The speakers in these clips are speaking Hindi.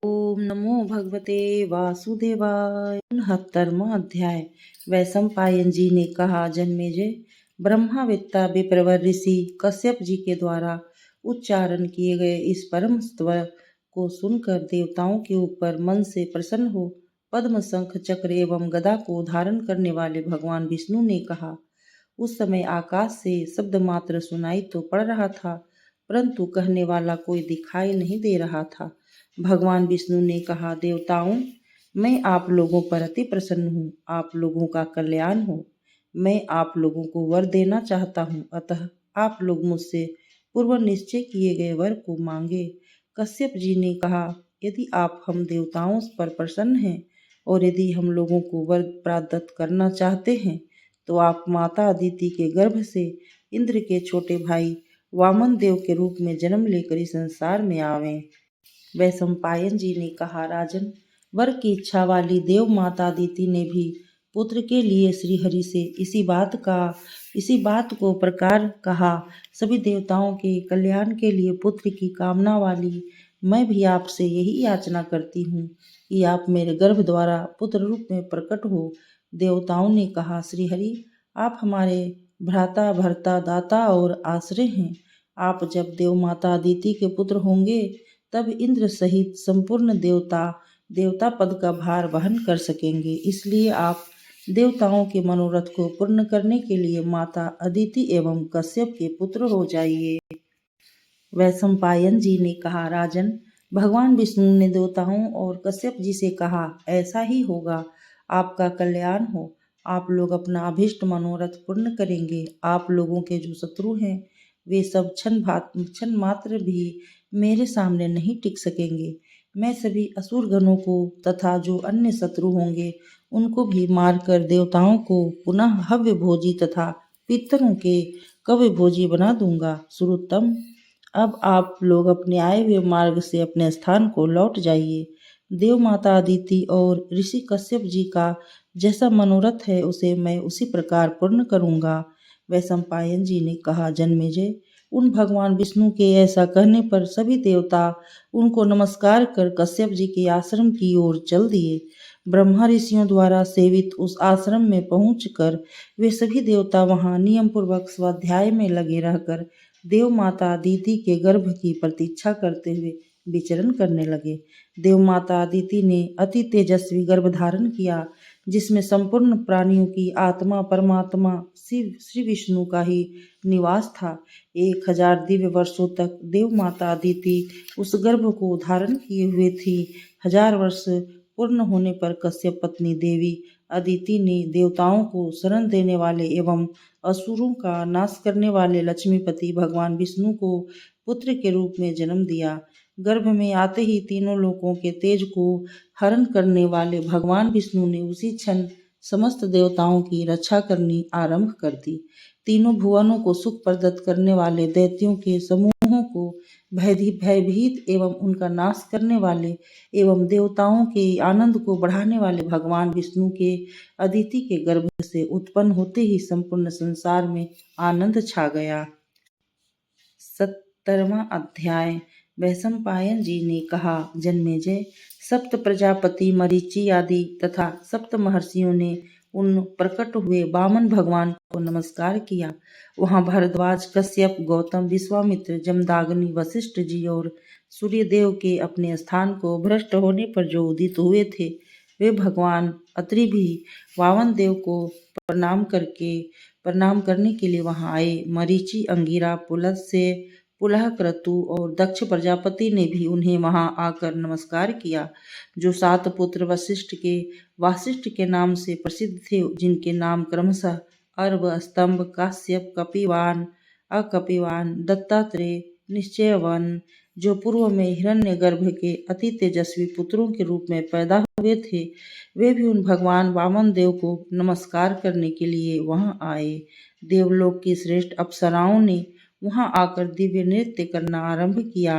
ओम नमो भगवते वासुदेवाय। 69वां अध्याय। वैशंपायन जी ने कहा, जन्मेजय, ब्रह्मावेत्ता विप्रवर ऋषि कश्यप जी के द्वारा उच्चारण किए गए इस परम स्वर को सुनकर देवताओं के ऊपर मन से प्रसन्न हो पद्म, शंख, चक्र एवं गदा को धारण करने वाले भगवान विष्णु ने कहा। उस समय आकाश से शब्द मात्र सुनाई तो पड़ रहा था, परंतु कहने वाला कोई दिखाई नहीं दे रहा था। भगवान विष्णु ने कहा, देवताओं, मैं आप लोगों पर अति प्रसन्न हूँ। आप लोगों का कल्याण हो। मैं आप लोगों को वर देना चाहता हूँ, अतः आप लोग मुझसे पूर्व निश्चय किए गए वर को मांगे। कश्यप जी ने कहा, यदि आप हम देवताओं पर प्रसन्न हैं और यदि हम लोगों को वर प्रदत्त करना चाहते हैं, तो आप माता अदिति के गर्भ से इंद्र के छोटे भाई वामन देव के रूप में जन्म लेकर इस संसार में आवें। वैशंपायन जी ने कहा, राजन, वर की इच्छा वाली देव माता अदिति ने भी पुत्र के लिए श्रीहरि से इसी बात को प्रकार कहा। सभी देवताओं के कल्याण के लिए पुत्र की कामना वाली मैं भी आपसे यही याचना करती हूँ कि आप मेरे गर्भ द्वारा पुत्र रूप में प्रकट हो। देवताओं ने कहा, श्रीहरि, आप हमारे भ्राता, भर्ता, दाता और आश्रय हैं। आप जब देव माता अदिति के पुत्र होंगे, तब इंद्र सहित संपूर्ण देवता पद का भार वहन कर सकेंगे। इसलिए आप देवताओं के मनोरथ को पूर्ण करने के लिए माता अदिति एवं कश्यप के पुत्र हो जाइए। वैशंपायन जी ने कहा, राजन, भगवान विष्णु ने देवताओं और कश्यप जी से कहा, ऐसा ही होगा। आपका कल्याण हो। आप लोग अपना अभिष्ट मनोरथ पूर्ण करेंगे। आप लोगों के जो शत्रु हैं, वे सब क्षण मात्र भी मेरे सामने नहीं टिक सकेंगे। मैं सभी असुर गणों को तथा जो अन्य शत्रु होंगे उनको भी मारकर देवताओं को पुनः हव्य भोजी तथा पितरों के कव्य भोजी बना दूंगा। सुरोत्तम, अब आप लोग अपने आए हुए मार्ग से अपने स्थान को लौट जाइए। देव माता अदिति और ऋषि कश्यप जी का जैसा मनोरथ है उसे मैं उसी प्रकार पूर्ण करूंगा। वैशंपायन जी ने कहा, जन्मेजय, उन भगवान विष्णु के ऐसा कहने पर सभी देवता उनको नमस्कार कर कश्यप जी के आश्रम की ओर चल दिए। ब्रह्मा ऋषियों द्वारा सेवित उस आश्रम में पहुंचकर वे सभी देवता वहां नियम पूर्वक स्वाध्याय में लगे रहकर देव माता अदिति के गर्भ की प्रतीक्षा करते हुए विचरण करने लगे। देव माता अदिति ने अति तेजस्वी गर्भ धारण किया, जिसमें संपूर्ण प्राणियों की आत्मा परमात्मा श्री विष्णु का ही निवास था। 1000 दिव्य वर्षों तक देव माता अदिति उस गर्भ को धारण किए हुए थी। 1000 वर्ष पूर्ण होने पर कश्यप पत्नी देवी अदिति ने देवताओं को शरण देने वाले एवं असुरों का नाश करने वाले लक्ष्मीपति भगवान विष्णु को पुत्र के रूप में जन्म दिया। गर्भ में आते ही तीनों लोकों के तेज को हरण करने वाले भगवान विष्णु ने उसी क्षण समस्त देवताओं की रक्षा करनी आरंभ कर दी। तीनों भुवनों को सुख प्रदत्त करने वाले दैत्यों के समूहों को भयभीत एवं उनका नाश करने वाले एवं देवताओं के आनंद को बढ़ाने वाले भगवान विष्णु के अदिति के गर्भ से उत्पन्न होते ही संपूर्ण संसार में आनंद छा गया। 70वां अध्याय। वैशंपायन जी ने कहा, जन्मेजय, सप्त प्रजापति मरीचि आदि तथा सप्त महर्षियों ने उन प्रकट हुए वामन भगवान को नमस्कार किया। वहां भरद्वाज, कश्यप, गौतम, विश्वामित्र, जमदाग्नि, वशिष्ठ जी और सूर्यदेव के अपने स्थान को भ्रष्ट होने पर जो उदित हुए थे, वे भगवान अत्रि भी वामन देव को प्रणाम करने के लिए वहां आए। मरीचि, अंगिरा, पुलह, क्रतु और दक्ष प्रजापति ने भी उन्हें वहां आकर नमस्कार किया। जो 7 पुत्र वासिष्ठ के नाम से प्रसिद्ध थे, जिनके नाम क्रमशः अर्व, स्तंभ, काश्यप, कपिवान, अकपिवान, दत्तात्रेय, निश्चयवन, जो पूर्व में हिरण्यगर्भ के अति तेजस्वी पुत्रों के रूप में पैदा हुए थे, वे भी उन भगवान वामन देव को नमस्कार करने के लिए वहां आए। देवलोक की श्रेष्ठ अप्सराओं ने वहां आकर दिव्य नृत्य करना आरंभ किया।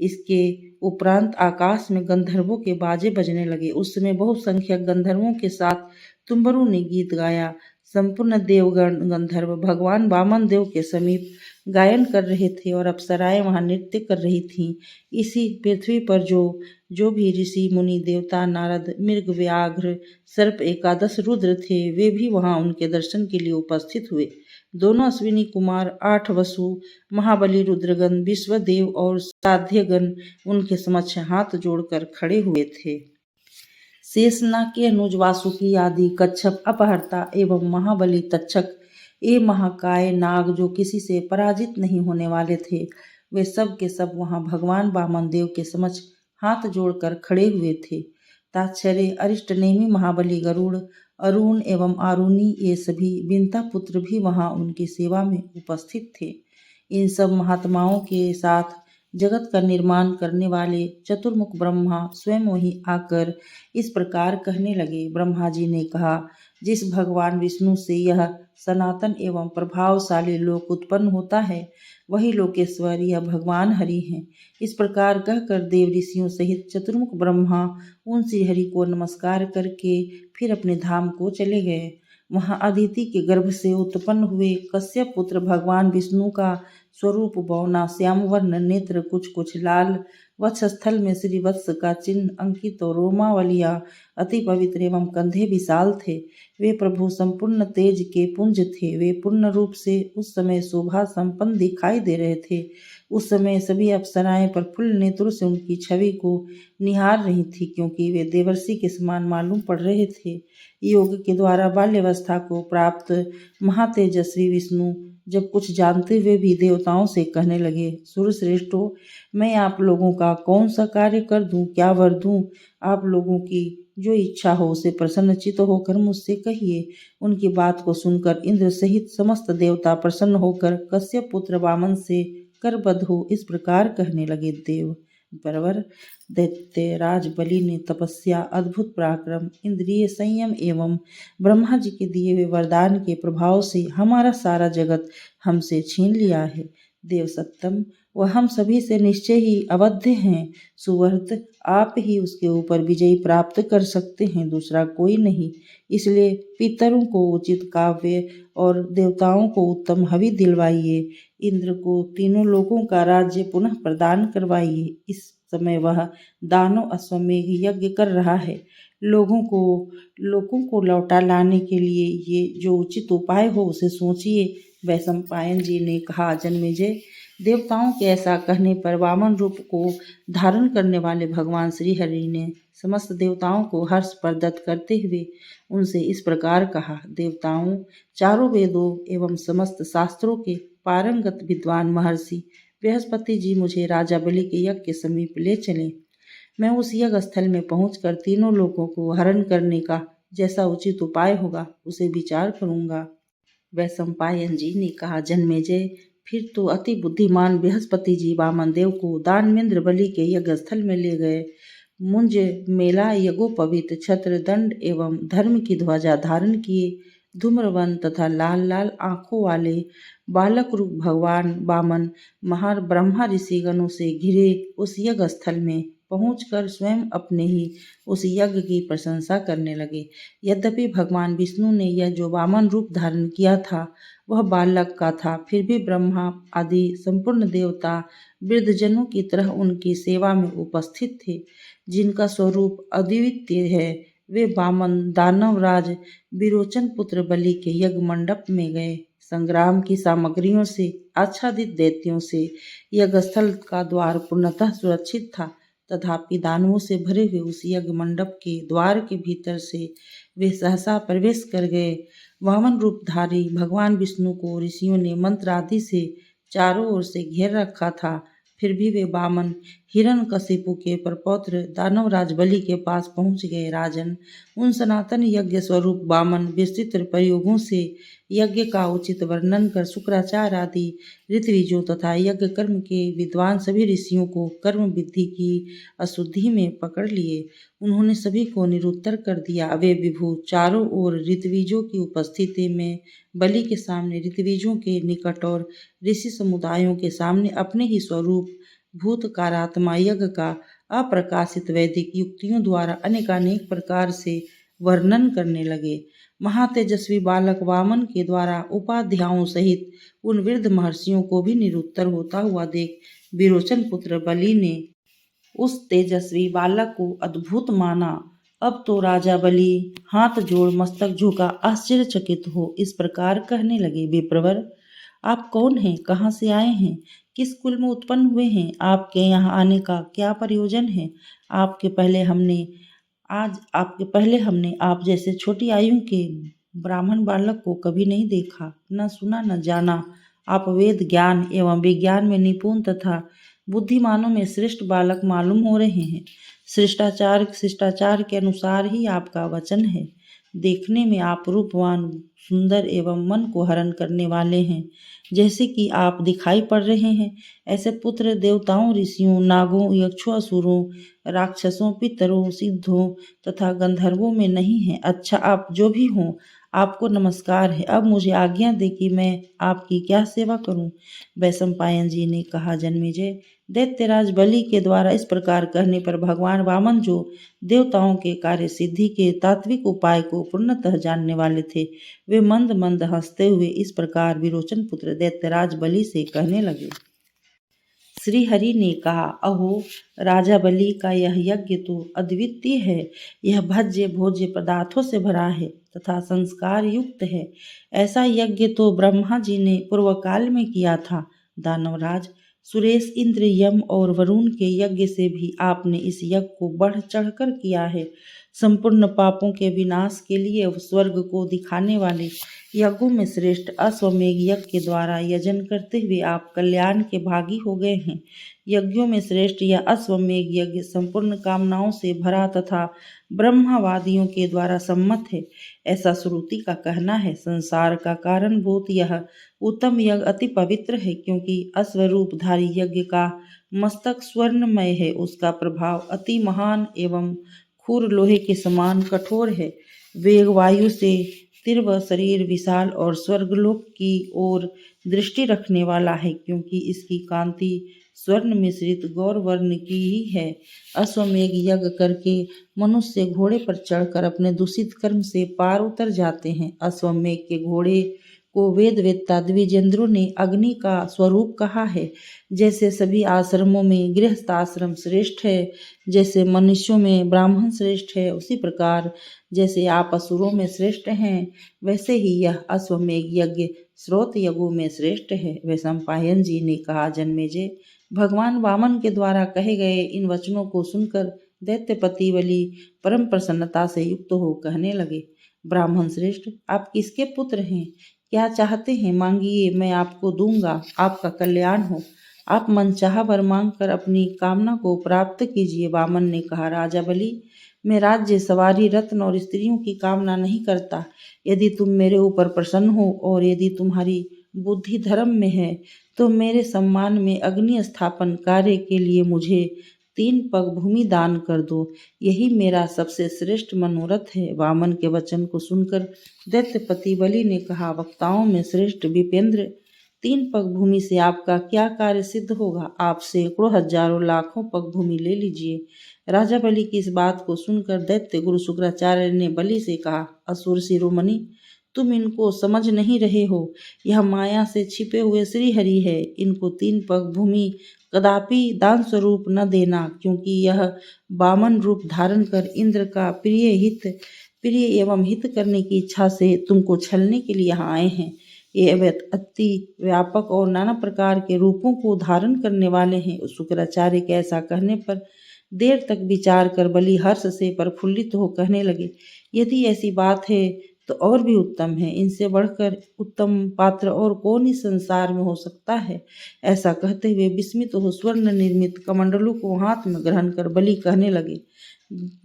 इसके उपरांत आकाश में गंधर्वों के बाजे बजने लगे। उस समय बहुसंख्यक गंधर्वों के साथ तुम्बरों ने गीत गाया। संपूर्ण देवगण गंधर्व भगवान वामन देव के समीप गायन कर रहे थे और अप्सराएं वहां नृत्य कर रही थीं। इसी पृथ्वी पर जो भी ऋषि मुनि देवता नारद मृग व्याघ्र सर्प एकादश रुद्र थे, वे भी वहां उनके दर्शन के लिए उपस्थित हुए। दोनों अश्विनी कुमार, 8 वसु, महाबली रुद्रगण, विश्वदेव और साध्यगण उनके समक्ष हाथ जोड़कर खड़े हुए थे। शेषनाग के अनुज वासुकी आदि कच्छप, अपहर्ता एवं महाबली तक्षक, ये महाकाय नाग जो किसी से पराजित नहीं होने वाले थे, वे सब के सब वहां भगवान वामन देव के समक्ष हाथ जोड़कर खड़े हुए थे। ताक्षर्य, अरिष्टनेमि, महाबली गरुड़, अरुण एवं आरुणी, ये सभी विंता पुत्र भी वहां उनकी सेवा में उपस्थित थे। इन सब महात्माओं के साथ जगत का निर्माण करने वाले चतुर्मुख ब्रह्मा स्वयं वहीं आकर इस प्रकार कहने लगे। ब्रह्मा जी ने कहा, जिस भगवान विष्णु से यह सनातन एवं प्रभावशाली लोक उत्पन्न होता है, वही लोकेश्वर यह भगवान हरि हैं। इस प्रकार कहकर देव ऋषियों सहित चतुर्मुख ब्रह्मा उन श्री हरि को नमस्कार करके फिर अपने धाम को चले गए। वहां अदिति के गर्भ से उत्पन्न हुए कश्यप पुत्र भगवान विष्णु का स्वरूप बौना, श्यामवर्ण नेत्र, कुछ लाल, वक्षस्थल में श्री वत्स का चिन्ह अंकित और रोमावलियां अति पवित्र एवं कंधे विशाल थे। वे प्रभु संपूर्ण तेज के पुंज थे। वे पूर्ण रूप से उस समय शोभा संपन्न दिखाई दे रहे थे। उस समय सभी अप्सराएं प्रफुल्ल नेत्रों से उनकी छवि को निहार रही थी, क्योंकि वे देवर्षि के समान मालूम पड़ रहे थे। योग के द्वारा बाल्यावस्था को प्राप्त महातेजस्वी विष्णु जब कुछ जानते हुए भी देवताओं से कहने लगे, सुरश्रेष्ठो, मैं आप लोगों का कौन सा कार्य कर दूं, क्या वर दूं? आप लोगों की जो इच्छा हो उसे प्रसन्नचित्त होकर मुझसे कहिए। उनकी बात को सुनकर इंद्र सहित समस्त देवता प्रसन्न होकर कश्यप पुत्र वामन से करबद्ध हो इस प्रकार कहने लगे। देव बरवर दैत्यराज बलि ने तपस्या, अद्भुत पराक्रम, इंद्रिय संयम एवं ब्रह्मा जी के दिए हुए वरदान के प्रभाव से हमारा सारा जगत हमसे छीन लिया है। देव सत्तम, वह हम सभी से निश्चय ही अवध्य हैं। सुवर्त, आप ही उसके ऊपर विजय प्राप्त कर सकते हैं, दूसरा कोई नहीं। इसलिए पितरों को उचित काव्य और देवताओं को उत्तम हवि दिलवाइए। इंद्र को तीनों लोकों का राज्य पुनः प्रदान करवाइए। इस समय वह दानव अश्वमेघ यज्ञ कर रहा है। लोगों को लौटा लाने के लिए ये जो उचित उपाय हो उसे सोचिए। वैशंपायन जी ने कहा, जन्मेजय, देवताओं के ऐसा कहने पर वामन रूप को धारण करने वाले भगवान श्री हरि ने समस्त देवताओं को हर्ष प्रदत्त करते हुए उनसे इस प्रकार कहा, देवताओं, चारों वेदों एवं समस्त शास्त्रों के पारंगत विद्वान महर्षि बृहस्पति जी मुझे राजा बलि के यज्ञ के समीप ले चले। मैं उस यज्ञ स्थल में पहुंचकर तीनों लोगों को हरण करने का जैसा उचित उपाय होगा उसे विचार करूंगा। वैशंपायन जी ने कहा, जन्मेजय, फिर तो अति बुद्धिमान बृहस्पति जी वामन देव को दानवेंद्र बलि के यज्ञ स्थल में ले गए। मुंज मेला यज्ञोपवीत छत्र दंड एवं धर्म की ध्वजा धारण किए, धूम्रवन तथा लाल लाल आंखों वाले बालक रूप भगवान वामन महार ब्रह्मा ऋषिगणों से घिरे उस यज्ञ स्थल में पहुंचकर स्वयं अपने ही उस यज्ञ की प्रशंसा करने लगे। यद्यपि भगवान विष्णु ने यह जो वामन रूप धारण किया था वह बालक का था, फिर भी ब्रह्मा आदि संपूर्ण देवता वृद्धजनों की तरह उनकी सेवा में उपस्थित थे। जिनका स्वरूप अद्वितीय है, वे वामन दानवराज विरोचन पुत्र बलि के यज्ञ मंडप में गए। संग्राम की सामग्रियों से आच्छादित दैत्यों से यज्ञ स्थल का द्वार पूर्णतः सुरक्षित था, तथापि दानवों से भरे हुए उस यज्ञ मंडप के द्वार के भीतर से वे सहसा प्रवेश कर गए। वामन रूपधारी भगवान विष्णु को ऋषियों ने मंत्र आदि से चारों ओर से घेर रखा था, फिर भी वे वामन हिरण्यकशिपु के प्रपौत्र दानवराज बलि के पास पहुंच गए। राजन, उन सनातन यज्ञ स्वरूप वामन विस्तृत प्रयोगों से यज्ञ का उचित वर्णन कर शुक्राचार्य आदि ऋत्विजों तथा यज्ञ कर्म के विद्वान सभी ऋषियों को कर्म विधि की अशुद्धि में पकड़ लिए। उन्होंने सभी को निरुत्तर कर दिया। वे विभु चारों ओर ऋत्विजों की उपस्थिति में बलि के सामने, ऋत्विजों के निकट और ऋषि समुदायों के सामने अपने ही स्वरूप भूतकारात्मा यज्ञ का अप्रकाशित वैदिक युक्तियों द्वारा अनेकानेक प्रकार से वर्णन करने लगे। महातेजस्वी बालक वामन के द्वारा उपाध्यायों सहित उन वृद्ध महर्षियों को भी निरुत्तर होता हुआ देख विरोचन पुत्र बलि ने उस तेजस्वी बालक को अद्भुत माना। अब तो राजा बलि हाथ जोड़ मस्तक झुका आश्चर्यचकित हो इस प्रकार कहने लगे, विप्रवर, आप कौन हैं? कहाँ से आए हैं? किस कुल में उत्पन्न हुए हैं? आपके यहाँ आने का क्या प्रयोजन है? आपके पहले हमने आप जैसे छोटी आयु के ब्राह्मण बालक को कभी नहीं देखा, न सुना न जाना। आप वेद ज्ञान एवं विज्ञान में निपुण तथा बुद्धिमानों में श्रेष्ठ बालक मालूम हो रहे हैं। शिष्टाचार के अनुसार ही आपका वचन है। देखने में आप रूपवान, सुंदर एवं मन को हरण करने वाले हैं। जैसे कि आप दिखाई पड़ रहे हैं, ऐसे पुत्र देवताओं, ऋषियों, नागों, यक्षों, असुरों, राक्षसों, पितरों, सिद्धों तथा गंधर्वों में नहीं है। अच्छा, आप जो भी हों, आपको नमस्कार है। अब मुझे आज्ञा दे कि मैं आपकी क्या सेवा करूं। वैशंपायन जी ने कहा, जन्मेजय, दैत्यराज बलि के द्वारा इस प्रकार कहने पर भगवान वामन, जो देवताओं के कार्य सिद्धि के तात्विक उपाय को पूर्णतः जानने वाले थे, वे मंद मंद हंसते हुए इस प्रकार विरोचन पुत्र दैत्यराज बलि से कहने लगे। श्री हरि ने कहा, अहो राजा बलि का यह यज्ञ तो अद्वितीय है। यह भज्य भोज्य पदार्थों से भरा है तथा संस्कार युक्त है। ऐसा यज्ञ तो ब्रह्मा जी ने पूर्व काल में किया था। दानवराज, सुरेश, इंद्र, यम और वरुण के यज्ञ से भी आपने इस यज्ञ को बढ़ चढ़कर किया है। संपूर्ण पापों के विनाश के लिए स्वर्ग को दिखाने वाले यज्ञों में श्रेष्ठ अश्वमेघ यज्ञ के द्वारा यजन करते हुए आप कल्याण के भागी हो गए हैं। यज्ञों में श्रेष्ठ यह अश्वमेघ यज्ञ संपूर्ण कामनाओं से भरा तथा ब्रह्मवादियों के द्वारा सम्मत है, ऐसा श्रुति का कहना है। संसार का कारणभूत यह उत्तम यज्ञ अति पवित्र है, क्योंकि अश्वरूपधारी यज्ञ का मस्तक स्वर्णमय है। उसका प्रभाव अति महान एवं खूर लोहे के समान कठोर है। वेग वायु से तीव्र शरीर विशाल और स्वर्गलोक की ओर दृष्टि रखने वाला है, क्योंकि इसकी कांति स्वर्ण मिश्रित गौर वर्ण की ही है। अश्वमेघ यज्ञ करके मनुष्य घोड़े पर चढ़कर अपने दूषित कर्म से पार उतर जाते हैं। अश्वमेघ के घोड़े को वेद वेत्ता द्विजेंद्रों ने अग्नि का स्वरूप कहा है। जैसे सभी आश्रमों में गृहस्थाश्रम श्रेष्ठ है, जैसे मनुष्यों में ब्राह्मण श्रेष्ठ है, उसी प्रकार जैसे आप असुरों में श्रेष्ठ हैं, वैसे ही यह अश्वमेघ यज्ञ स्रोत यज्ञों में श्रेष्ठ है। वैशंपायन जी ने कहा, जन्मेजय, भगवान वामन के द्वारा कहे गए इन वचनों को सुनकर दैत्यपति बलि परम प्रसन्नता से युक्त हो कहने लगे, ब्राह्मण श्रेष्ठ, आप किसके पुत्र हैं? क्या चाहते हैं? मांगिए, मैं आपको दूंगा। आपका कल्याण हो। आप मनचाहा वर मांग कर अपनी कामना को प्राप्त कीजिए। वामन ने कहा, राजा बलि, मैं राज्य, सवारी, रत्न और स्त्रियों की कामना नहीं करता। यदि तुम मेरे ऊपर प्रसन्न हो और यदि तुम्हारी बुद्धि धर्म में है, तो मेरे सम्मान में अग्नि स्थापन कार्य के लिए मुझे 3 पग भूमि दान कर दो। यही मेरा सबसे श्रेष्ठ मनोरथ है। वामन के वचन को सुनकर दैत्यपति बलि ने कहा, वक्ताओं में श्रेष्ठ विपेंद्र, 3 पग भूमि से आपका क्या कार्य सिद्ध होगा? आप सैकड़ों हजारों लाखों पग भूमि ले लीजिए। राजा बलि की इस बात को सुनकर दैत्य गुरु शुक्राचार्य ने बलि से कहा, असुर शिरोमणि, तुम इनको समझ नहीं रहे हो। यह माया से छिपे हुए श्री हरि है। इनको 3 पग भूमि कदापि दान स्वरूप न देना, क्योंकि यह वामन रूप धारण कर इंद्र का प्रिय एवं हित करने की इच्छा से तुमको छलने के लिए यहाँ आए हैं। ये अति व्यापक और नाना प्रकार के रूपों को धारण करने वाले हैं। शुक्राचार्य के ऐसा कहने पर देर तक विचार कर बलि हर्ष से प्रफुल्लित हो कहने लगे, यदि ऐसी बात है तो और भी उत्तम है। इनसे बढ़कर उत्तम पात्र और कौन इस संसार में हो सकता है? ऐसा कहते हुए विस्मित हो स्वर्ण निर्मित कमंडलों को हाथ में ग्रहण कर बलि कहने लगे,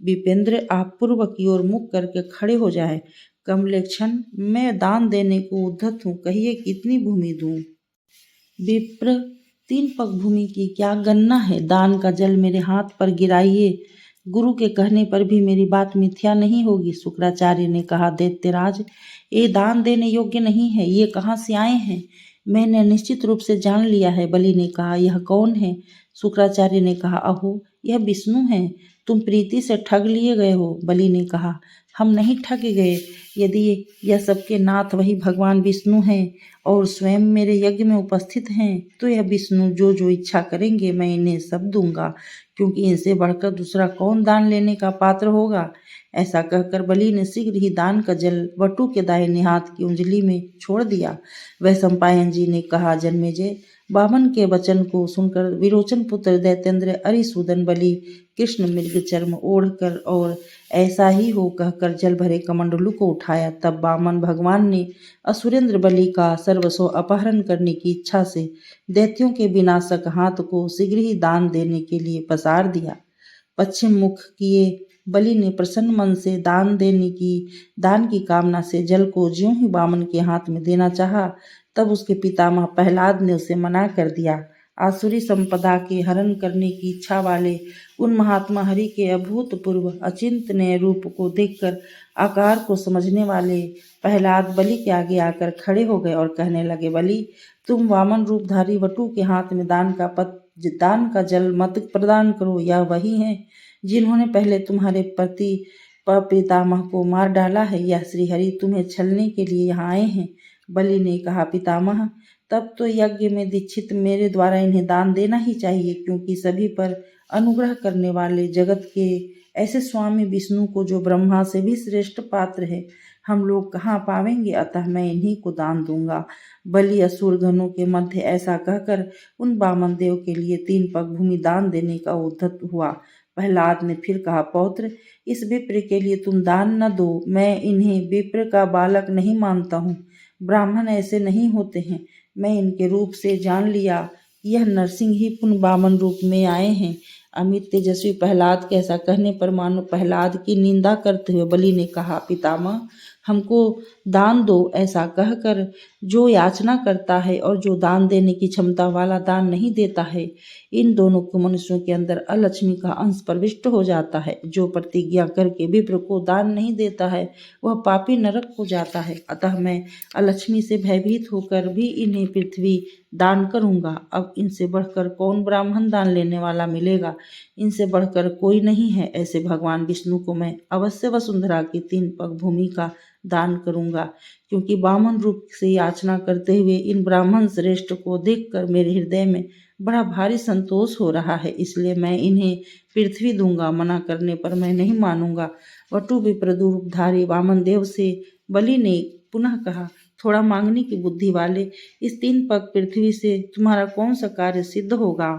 विपेंद्र, आप पूर्व की ओर मुख करके खड़े हो जाए। कमलेक्षण, मैं दान देने को उद्धत हूँ, कहिए कितनी भूमि दूं? विप्र, 3 पग भूमि की क्या गणना है? दान का जल मेरे हाथ पर गिराइए। गुरु के कहने पर भी मेरी बात मिथ्या नहीं होगी। शुक्राचार्य ने कहा, दैत्यराज, ये दान देने योग्य नहीं है। ये कहाँ से आए हैं? मैंने निश्चित रूप से जान लिया है। बलि ने कहा, यह कौन है? शुक्राचार्य ने कहा, अहो, यह विष्णु है। तुम प्रीति से ठग लिए गए हो। बलि ने कहा, हम नहीं ठग गए। यदि यह सबके नाथ वही भगवान विष्णु हैं और स्वयं मेरे यज्ञ में उपस्थित हैं, तो यह विष्णु जो जो इच्छा करेंगे मैं इन्हें सब दूंगा, क्योंकि इनसे बढ़कर दूसरा कौन दान लेने का पात्र होगा। ऐसा कहकर बलि ने शीघ्र ही दान का जल वटु के दाहिने हाथ की उंगली में छोड़ दिया। वैशंपायन जी ने कहा, जन्मेजय, वामन के वचन को सुनकर विरोचन पुत्र दैत्येंद्र अरिसूदन बलि कृष्ण मृग चर्म ओढ़कर और ऐसा ही हो कहकर जल भरे कमंडलू को उठाया। तब वामन भगवान ने असुरेंद्र बलि का सर्वस्व अपहरण करने की इच्छा से दैत्यों के विनाशक हाथ को शीघ्र ही दान देने के लिए पसार दिया। पश्चिम मुख किए बलि ने प्रसन्न मन से दान की कामना से जल को ज्यों ही वामन के हाथ में देना चाहा, तब उसके पितामह प्रहलाद ने उसे मना कर दिया। आसुरी संपदा के हरण करने की इच्छा वाले उन महात्मा हरि के अभूतपूर्व अचिंतनीय रूप को देखकर आकार को समझने वाले प्रहलाद बलि के आगे आकर खड़े हो गए और कहने लगे, बलि, तुम वामन रूपधारी वटु के हाथ में दान का जल मत प्रदान करो। यह वही हैं जिन्होंने पहले तुम्हारे पति पितामह को मार डाला है। यह श्रीहरि तुम्हें छलने के लिए यहाँ आए हैं। बलि ने कहा, पितामह, तब तो यज्ञ में दीक्षित मेरे द्वारा इन्हें दान देना ही चाहिए, क्योंकि सभी पर अनुग्रह करने वाले जगत के ऐसे स्वामी विष्णु को, जो ब्रह्मा से भी श्रेष्ठ पात्र है, हम लोग कहाँ पावेंगे। अतः मैं इन्हीं को दान दूंगा। बलि असुर गणों के मध्य ऐसा कहकर उन वामन देव के लिए 3 पग भूमि दान देने का उद्यत हुआ। प्रहलाद ने फिर कहा, पौत्र, इस विप्र के लिए तुम दान न दो। मैं इन्हें विप्र का बालक नहीं मानता हूँ। ब्राह्मण ऐसे नहीं होते हैं। मैं इनके रूप से जान लिया कि यह नरसिंह ही पुनः वामन रूप में आए हैं। अमित तेजस्वी प्रहलाद के ऐसा कहने पर मानो प्रहलाद की निंदा करते हुए बलि ने कहा, पितामह, हमको दान दो। ऐसा कहकर जो याचना करता है और जो दान देने की क्षमता वाला दान नहीं देता है, इन दोनों को मनुष्यों के अंदर अलक्ष्मी का अंश प्रविष्ट हो जाता है। जो प्रतिज्ञा करके विप्र को दान नहीं देता है, वह पापी नरक को जाता है। अतः मैं अलक्ष्मी से भयभीत होकर भी इन्हें पृथ्वी दान करूंगा। अब इनसे बढ़कर कौन ब्राह्मण दान लेने वाला मिलेगा? इनसे बढ़कर कोई नहीं है। ऐसे भगवान विष्णु को मैं अवश्य वसुंधरा की 3 पग भूमि का दान करूंगा, क्योंकि वामन रूप से याचना करते हुए इन ब्राह्मण श्रेष्ठ को देखकर मेरे हृदय में बड़ा भारी संतोष हो रहा है। इसलिए मैं इन्हें पृथ्वी दूंगा। मना करने पर मैं नहीं मानूंगा। वटु विप्ररूपधारी वामन देव से बलि ने पुनः कहा, थोड़ा मांगने की बुद्धि वाले, इस 3 पग पृथ्वी से तुम्हारा कौन सा कार्य सिद्ध होगा?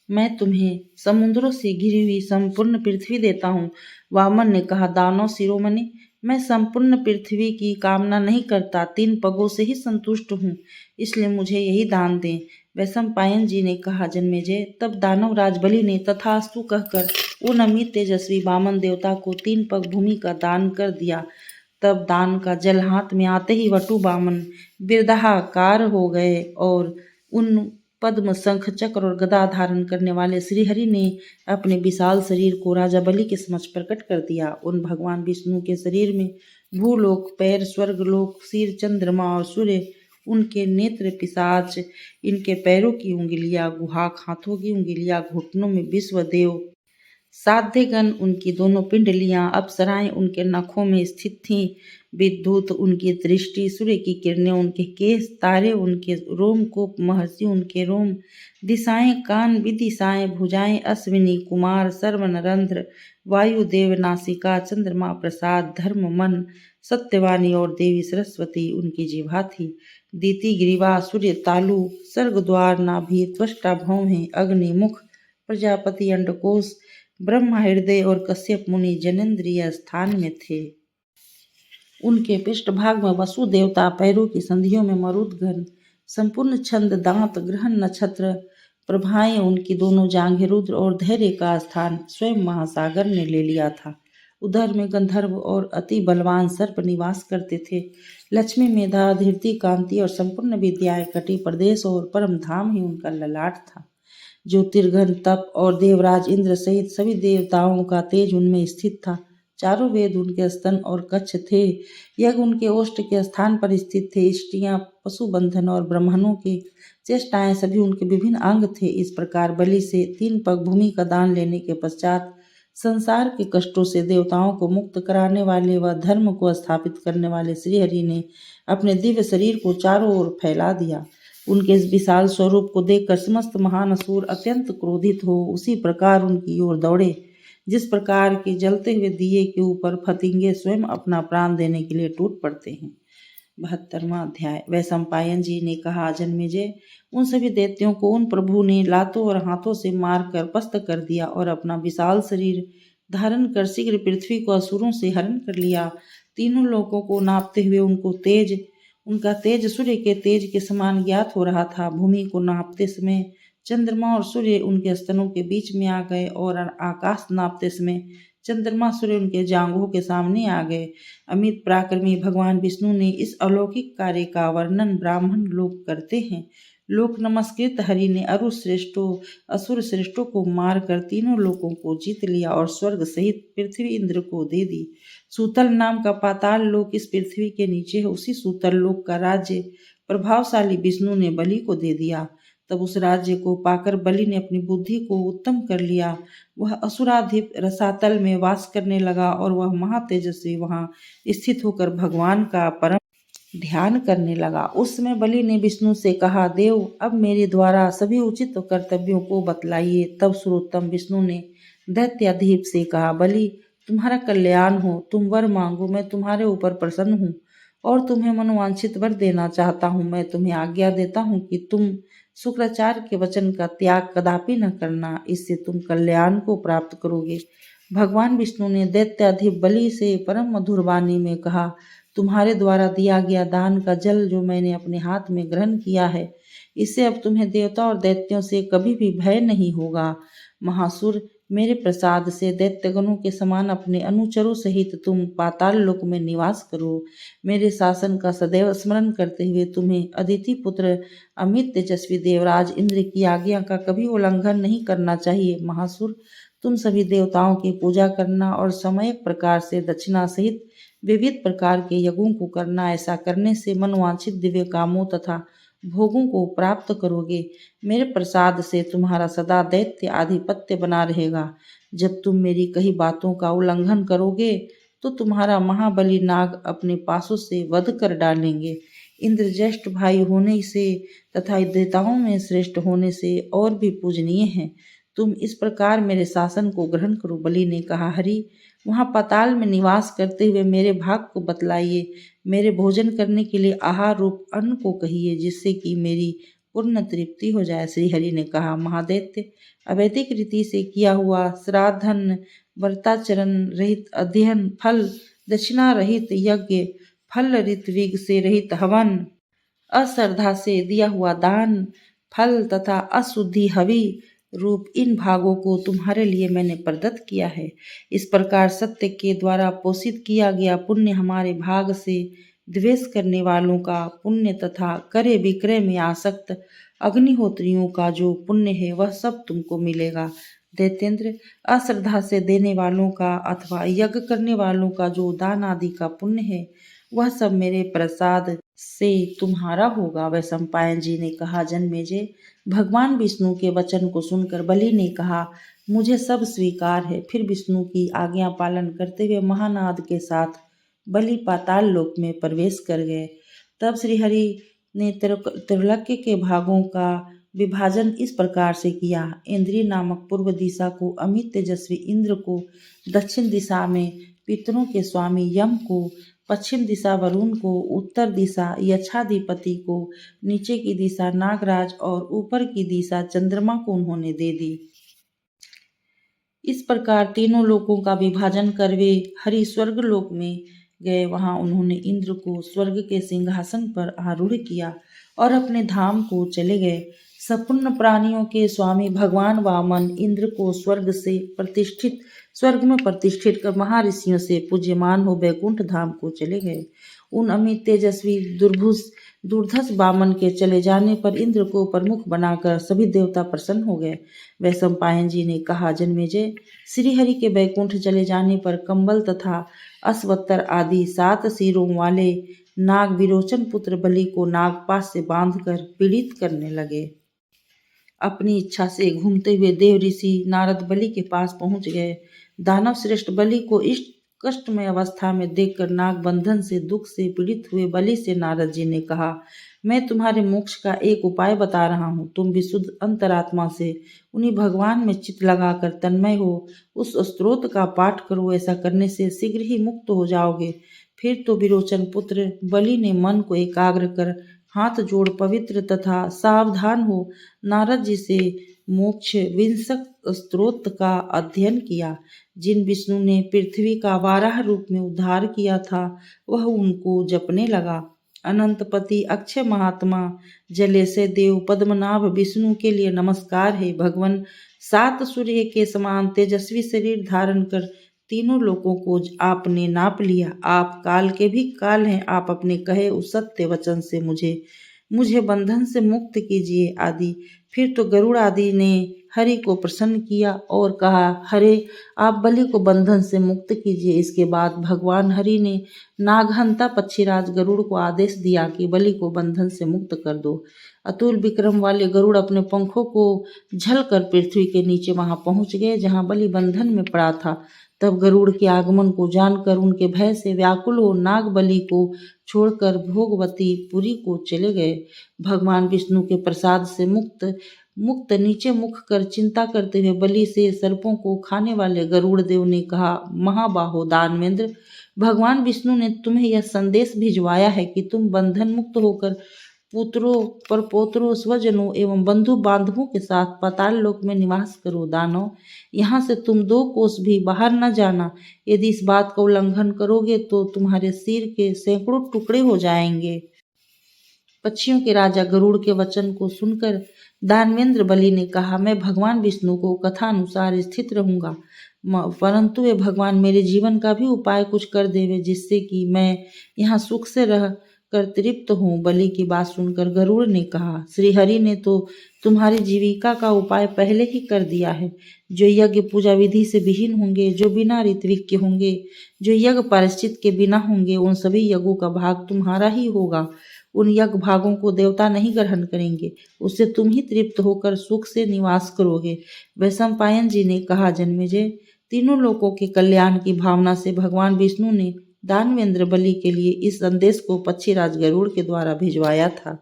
मैं तुम्हें समुद्रों से घिरी हुई संपूर्ण पृथ्वी देता हूँ। वामन ने कहा, दानव शिरोमणि, मैं संपूर्ण पृथ्वी की कामना नहीं करता, 3 पगों से ही संतुष्ट हूँ, इसलिए मुझे यही दान दें। वैशंपायन जी ने कहा, जन्मेजय, तब दानव राज बलि ने तथास्तु कहकर उन अमित तेजस्वी वामन देवता को 3 पग भूमि का दान कर दिया। तब दान का जल हाथ में आते ही वटु वामन बिरदाकार हो गए और उन पद्म, शंख, चक्र और गदा धारण करने वाले श्रीहरि ने अपने विशाल शरीर को राजा बलि के समक्ष प्रकट कर दिया। उन भगवान विष्णु के शरीर में भूलोक, पैर स्वर्गलोक, सिर चंद्रमा और सूर्य, उनके नेत्र पिशाच, इनके पैरों की उंगलियां गुहाक, हाथों की उंगलियां घुटनों में विश्वदेव, साध्यगण उनकी दोनों पिंडलियां, अप्सराएं उनके नखों में स्थित थीं, विद्युत उनकी दृष्टि, सूर्य की किरणें उनके केश, तारे उनके रोमकूप, महर्षि उनके रोम, दिशाएं कान, विदिशाएं भुजाएं, अश्विनी कुमार, सर्व नरेंद्र, वायुदेव नासिका, चंद्रमा प्रसाद, धर्म मन, सत्यवानी और देवी सरस्वती उनकी जिह्वा थी। दीति ग्रीवा, सूर्य तालु, स्वर्गद्वार नाभि, त्वष्टा भौम है, अग्नि मुख, प्रजापति अंडकोश, ब्रह्मा हृदय और कश्यप मुनि जनेन्द्रिय स्थान में थे। उनके पृष्ठभाग में वसु देवता, पैरों की संधियों में मरुदगण, संपूर्ण छंद, दांत, ग्रहण, नक्षत्र, प्रभाएं उनकी दोनों जांघें, रुद्र और धैर्य का स्थान स्वयं महासागर ने ले लिया था। उधर में गंधर्व और अति बलवान सर्प निवास करते थे। लक्ष्मी, मेधा, धीरति, कांति और संपूर्ण विद्याएं, कटी प्रदेश और परम धाम ही उनका ललाट था। ज्योतिर्गण, तप और देवराज इंद्र सहित सभी देवताओं का तेज उनमें स्थित था। चारों वेद उनके स्तन और कक्ष थे। यज्ञ उनके ओष्ठ के स्थान पर स्थित थे। इष्टियां, पशुबंधन और ब्राह्मणों की चेष्टाएं सभी उनके विभिन्न अंग थे। इस प्रकार बलि से 3 पग भूमि का दान लेने के पश्चात संसार के कष्टों से देवताओं को मुक्त कराने वाले व धर्म को स्थापित करने वाले श्रीहरि ने अपने दिव्य शरीर को चारों ओर फैला दिया। उनके इस विशाल स्वरूप को देखकर समस्त महान असुर अत्यंत क्रोधित हो उसी प्रकार उनकी ओर दौड़े जिस प्रकार के जलते हुए दिए के ऊपर फतिंगे स्वयं अपना प्राण देने के लिए टूट पड़ते हैं। 72वां अध्याय। वैशंपायन जी ने कहा, जन्मेजय, उन सभी दैत्यों को उन प्रभु ने लातों और हाथों से मारकर पस्त कर दिया और अपना विशाल शरीर धारण कर शीघ्र पृथ्वी को असुरों से हरण कर लिया। तीनों लोगों को नापते हुए उनका तेज सूर्य के तेज के समान ज्ञात हो रहा था। भूमि को नापते समय चंद्रमा और सूर्य उनके स्तनों के बीच में आ गए और आकाश नापते समय चंद्रमा सूर्य उनके जांघों के सामने आ गए। अमित पराक्रमी भगवान विष्णु ने इस अलौकिक कार्य का वर्णन ब्राह्मण लोग करते हैं। लोक नमस्कृत हरि ने असुर श्रेष्ठों को मारकर तीनों लोकों को जीत लिया और स्वर्ग सहित पृथ्वी इंद्र को दे दी। सूतल नाम का पाताल लोक इस पृथ्वी के नीचे है। उसी सूतल लोक का राज्य प्रभावशाली विष्णु ने बलि को दे दिया। तब उस राज्य को पाकर बलि ने अपनी बुद्धि को उत्तम कर लिया। वह असुराधिप रसातल में वास करने लगा और वह महातेजस्वी वहां स्थित होकर भगवान का परम ध्यान करने लगा। उस समय बलि ने विष्णु से कहा, देव, अब मेरे द्वारा सभी उचित कर्तव्यों को बतलाइए। तब सर्वोत्तम विष्णु ने दैत्याधीप से कहा, बलि, तुम्हारा कल्याण हो, तुम वर मांगो, मैं तुम्हारे ऊपर प्रसन्न हूँ और तुम्हें मनोवांछित वर देना चाहता हूँ। मैं तुम्हें आज्ञा देता हूँ कि तुम शुक्राचार्य के वचन का त्याग कदापि न करना, इससे तुम कल्याण को प्राप्त करोगे। भगवान विष्णु ने दैत्याधिप बलि से परम मधुर वाणी में कहा, तुम्हारे द्वारा दिया गया दान का जल जो मैंने अपने हाथ में ग्रहण किया है, इससे अब तुम्हें देवता और दैत्यों से कभी भी भय नहीं होगा। महासुर, मेरे प्रसाद से दैत्यगणों के समान अपने अनुचरों सहित तुम पाताल लोक में निवास करो। मेरे शासन का सदैव स्मरण करते हुए तुम्हें अदिति पुत्र अमित तेजस्वी देवराज इंद्र की आज्ञा का कभी उल्लंघन नहीं करना चाहिए। महासुर, तुम सभी देवताओं की पूजा करना और समयक प्रकार से दक्षिणा सहित विविध प्रकार के यज्ञों को करना। ऐसा करने से मनवांछित दिव्य कामों तथा भोगों को प्राप्त करोगे। मेरे प्रसाद से तुम्हारा सदा दैत्य आधिपत्य बना रहेगा। जब तुम मेरी कही बातों का उल्लंघन करोगे तो तुम्हारा महाबली नाग अपने पासों से वध कर डालेंगे। इंद्र ज्येष्ठ भाई होने से तथा देवताओं में श्रेष्ठ होने से और भी पूजनीय हैं। तुम इस प्रकार मेरे शासन को ग्रहण करो। बलि ने कहा, हरि, वहाँ पाताल में निवास करते हुए मेरे भाग को बतलाइए। मेरे भोजन करने के लिए आहार रूप अन्न को कहिए, जिससे कि मेरी पूर्ण तृप्ति हो जाए। श्री हरि ने कहा, महादैत्य, अवैदिक रीति से किया हुआ श्राद्धन, व्रताचरण रहित अध्ययन, फल दक्षिणा रहित यज्ञ, फल ऋत्विग से रहित हवन, अश्रद्धा से दिया हुआ दान, फल तथा अशुद्धि हवि रूप इन भागों को तुम्हारे लिए मैंने प्रदत्त किया है। इस प्रकार सत्य के द्वारा पोषित किया गया पुण्य हमारे भाग से द्वेष करने वालों का पुण्य तथा क्रय विक्रय में आसक्त अग्निहोत्रियों का जो पुण्य है वह सब तुमको मिलेगा। दैत्येंद्र, अश्रद्धा से देने वालों का अथवा यज्ञ करने वालों का जो दान आदि का पुण्य है वह सब मेरे प्रसाद से तुम्हारा होगा। वैशंपायन जी ने कहा, जन्मेजय, भगवान विष्णु के वचन को सुनकर बलि ने कहा, मुझे सब स्वीकार है। फिर विष्णु की आज्ञा पालन करते हुए महानाद के साथ बलि पाताल लोक में प्रवेश कर गए। तब श्रीहरि ने त्रिलोक्य के भागों का विभाजन इस प्रकार से किया। इंद्रिय नामक पूर्व दिशा को अमित तेजस्वी इंद्र को, दक्षिण दिशा में पितरों के स्वामी यम को, पश्चिम दिशा वरुण को, उत्तर दिशा यक्षाधिपति को, नीचे की दिशा नागराज और ऊपर की दिशा चंद्रमा को उन्होंने दे दी। इस प्रकार तीनों लोकों का विभाजन कर वे हरि स्वर्ग लोक में गए। वहां उन्होंने इंद्र को स्वर्ग के सिंहासन पर आरूढ़ किया और अपने धाम को चले गए। संपूर्ण प्राणियों के स्वामी भगवान वामन इंद्र को स्वर्ग में प्रतिष्ठित कर महर्षियों से पूज्यमान हो वैकुंठ धाम को चले गए। उन अमित तेजस्वी दुर्धस वामन के चले जाने पर इंद्र को प्रमुख बनाकर सभी देवता प्रसन्न हो गए। वैशंपायन जी ने कहा, जन्मेजय, श्रीहरि के वैकुंठ चले जाने पर कंबल तथा अश्वत्तर आदि 7 सिरों वाले नाग विरोचन पुत्र बलि को नागपाश से बांधकर पीड़ित करने लगे। अपनी इच्छा से घूमते हुए देव ऋषि नारद बलि के पास पहुंच गए। दानव श्रेष्ठ बलि को इस कष्टमय अवस्था में देखकर नाग बंधन से दुख से पीड़ित हुए बलि से नारद जी ने कहा, मैं तुम्हारे मोक्ष का एक उपाय बता रहा हूँ। तुम विशुद्ध अंतरात्मा से उन्हीं भगवान में चित्त लगाकर तन्मय हो उस स्तोत्र का पाठ करो। ऐसा करने से शीघ्र ही मुक्त हो जाओगे। फिर तो विरोचन पुत्र बलि ने मन को एकाग्र कर हाथ जोड़ पवित्र तथा सावधान हो नारद जी से मोक्ष विंशक स्तोत्र का अध्ययन किया। जिन विष्णु ने पृथ्वी का वाराह रूप में उद्धार किया था वह उनको जपने लगा। अनंतपति अक्षय महात्मा जलेशय देव पद्मनाभ विष्णु के लिए नमस्कार है। भगवान 7 सूर्य के समान तेजस्वी शरीर धारण कर तीनों लोकों को आपने नाप लिया। आप काल के भी काल हैं। आप अपने कहे उस सत्य वचन से मुझे बंधन से मुक्त कीजिए आदि। फिर तो गरुड़ आदि ने हरि को प्रसन्न किया और कहा, हरे आप बलि को बंधन से मुक्त कीजिए। इसके बाद भगवान हरि ने नागहंता पक्षीराज गरुड़ को आदेश दिया कि बलि को बंधन से मुक्त कर दो। अतुल विक्रम वाले गरुड़ अपने पंखों को झलकर पृथ्वी के नीचे वहां पहुंच गए जहां बलि बंधन में पड़ा था। तब गरुड़ के आगमन को जानकर उनके भय से व्याकुल हो नाग बलि को छोड़कर भोगवती पुरी को चले गए। भगवान विष्णु के प्रसाद से मुक्त नीचे मुख कर चिंता करते हुए बलि से सर्पों को खाने वाले गरुड़ देव ने कहा, महाबाहो दानवेंद्र, भगवान विष्णु ने तुम्हें यह संदेश भिजवाया है कि तुम बंधन मुक्त होकर पुत्रों परपोत्रों स्वजनों एवं बंधु बांधवों के साथ पाताल लोक में निवास करो। दानव, यहाँ से तुम 2 कोस भी बाहर न जाना। यदि इस बात का उल्लंघन करोगे तो तुम्हारे सिर के सैकड़ों टुकड़े हो जाएंगे। पक्षियों के राजा गरुड़ के वचन को सुनकर दानवेंद्र बलि ने कहा, मैं भगवान विष्णु को कथा अनुसार स्थित रहूंगा, परंतु वे भगवान मेरे जीवन का भी उपाय कुछ कर देवे जिससे कि मैं यहाँ सुख से रह कर तृप्त हूँ। बलि की बात सुनकर गरुड़ ने कहा, श्री हरि ने तो तुम्हारी जीविका का उपाय पहले ही कर दिया है। जो यज्ञ पूजा विधि से विहीन होंगे, जो बिना ऋत्विक के होंगे, जो यज्ञ प्रायश्चित के बिना होंगे, उन सभी यज्ञों का भाग तुम्हारा ही होगा। उन यज्ञ भागों को देवता नहीं ग्रहण करेंगे, उससे तुम ही तृप्त होकर सुख से निवास करोगे। वैशंपायन जी ने कहा, जन्मेजय, तीनों लोगों के कल्याण की भावना से भगवान विष्णु ने दानवेंद्र बलि के लिए इस संदेश को पक्षीराज गरुड़ के द्वारा भिजवाया था।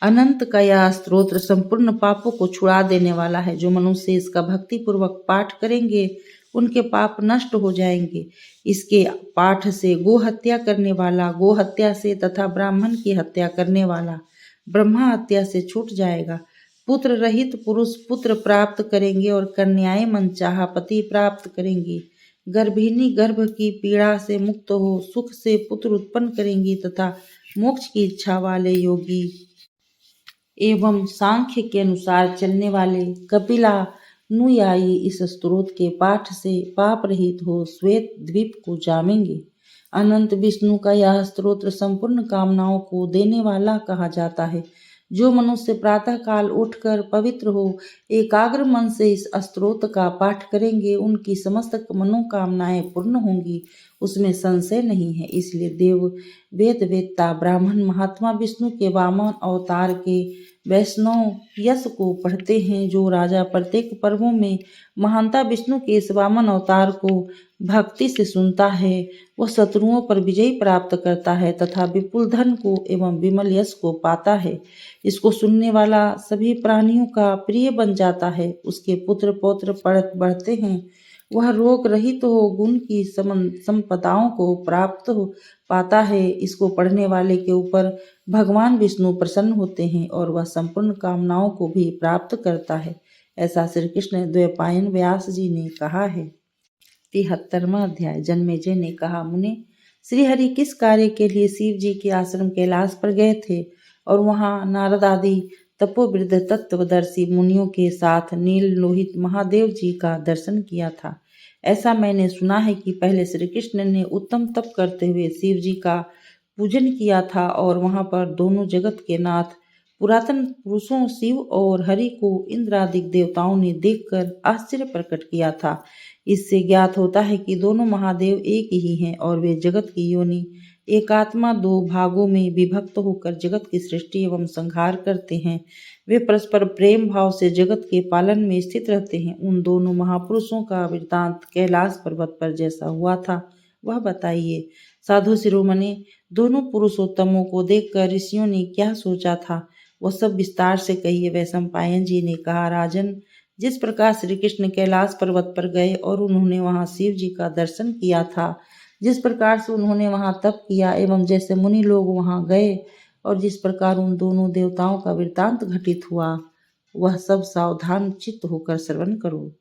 अनंत का यह स्तोत्र संपूर्ण पापों को छुड़ा देने वाला है। जो मनुष्य इसका भक्ति पूर्वक पाठ करेंगे उनके पाप नष्ट हो जाएंगे। इसके पाठ से गो हत्या करने वाला गो हत्या से तथा ब्राह्मण की हत्या करने वाला ब्रह्मा हत्या से छूट जाएगा। पुत्र रहित पुरुष पुत्र प्राप्त करेंगे और कन्याएं मनचाहा पति प्राप्त करेंगी। गर्भिणी गर्भ की पीड़ा से मुक्त हो सुख से पुत्र उत्पन्न करेंगी तथा मोक्ष की इच्छा वाले योगी एवं सांख्य के अनुसार चलने वाले कपिला नुयायी इस स्तोत्र के पाठ से पाप रहित हो श्वेत द्वीप को जामेंगे। अनंत विष्णु का यह स्तोत्र संपूर्ण कामनाओं को देने वाला कहा जाता है। जो मनुष्य प्रातः काल उठकर पवित्र हो एकाग्र मन से इस स्तोत्र का पाठ करेंगे उनकी समस्त मनोकामनाएं पूर्ण होंगी, उसमें संशय नहीं है। इसलिए देव वेद वेत्ता ब्राह्मण महात्मा विष्णु के वामन अवतार के वैष्णव यश को पढ़ते हैं। जो राजा प्रत्येक पर्वों में महानता विष्णु के इस वामन अवतार को भक्ति से सुनता है वह शत्रुओं पर विजय प्राप्त करता है तथा विपुल धन को एवं विमल यश को पाता है। इसको सुनने वाला सभी प्राणियों का प्रिय बन जाता है। उसके पुत्र पौत्र बढ़ते हैं। वह रोग रहित हो गुण की संपदाओं को प्राप्त हो पाता है। इसको पढ़ने वाले के ऊपर भगवान विष्णु प्रसन्न होते हैं और वह संपूर्ण कामनाओं को भी प्राप्त करता है। ऐसा श्री कृष्ण द्वैपायन व्यास जी ने कहा है। 73वां अध्याय। जन्मेजय ने कहा, मुने, श्री हरि किस कार्य के लिए शिव जी के आश्रम कैलाश पर गए थे और वहां नारद आदि तपोवृद्ध तत्वदर्शी मुनियों के साथ नील लोहित महादेव जी का दर्शन किया था। ऐसा मैंने सुना है कि पहले श्री कृष्ण ने उत्तम तप करते हुए शिव जी का पूजन किया था और वहां पर दोनों जगत के नाथ पुरातन पुरुषों शिव और हरि को इंद्र आदि देवताओं ने देखकर आश्चर्य प्रकट किया था। इससे ज्ञात होता है कि दोनों महादेव एक ही हैं और वे जगत की योनि एकात्मा दो भागों में विभक्त होकर जगत की सृष्टि एवं संहार करते हैं। वे परस्पर प्रेम भाव से जगत के पालन में स्थित रहते हैं। उन दोनों महापुरुषों का वृत्तांत कैलाश पर्वत पर जैसा हुआ था वह बताइए। साधु शिरोमणि, दोनों पुरुषोत्तमों को देखकर ऋषियों ने क्या सोचा था वह सब विस्तार से कहिए। वैशंपायन जी ने कहा, राजन, जिस प्रकार श्री कृष्ण कैलाश पर्वत पर गए और उन्होंने वहां शिव जी का दर्शन किया था, जिस प्रकार से उन्होंने वहां तप किया एवं जैसे मुनि लोग वहां गए और जिस प्रकार उन दोनों देवताओं का वृत्तांत घटित हुआ, वह सब सावधान चित्त होकर श्रवण करो।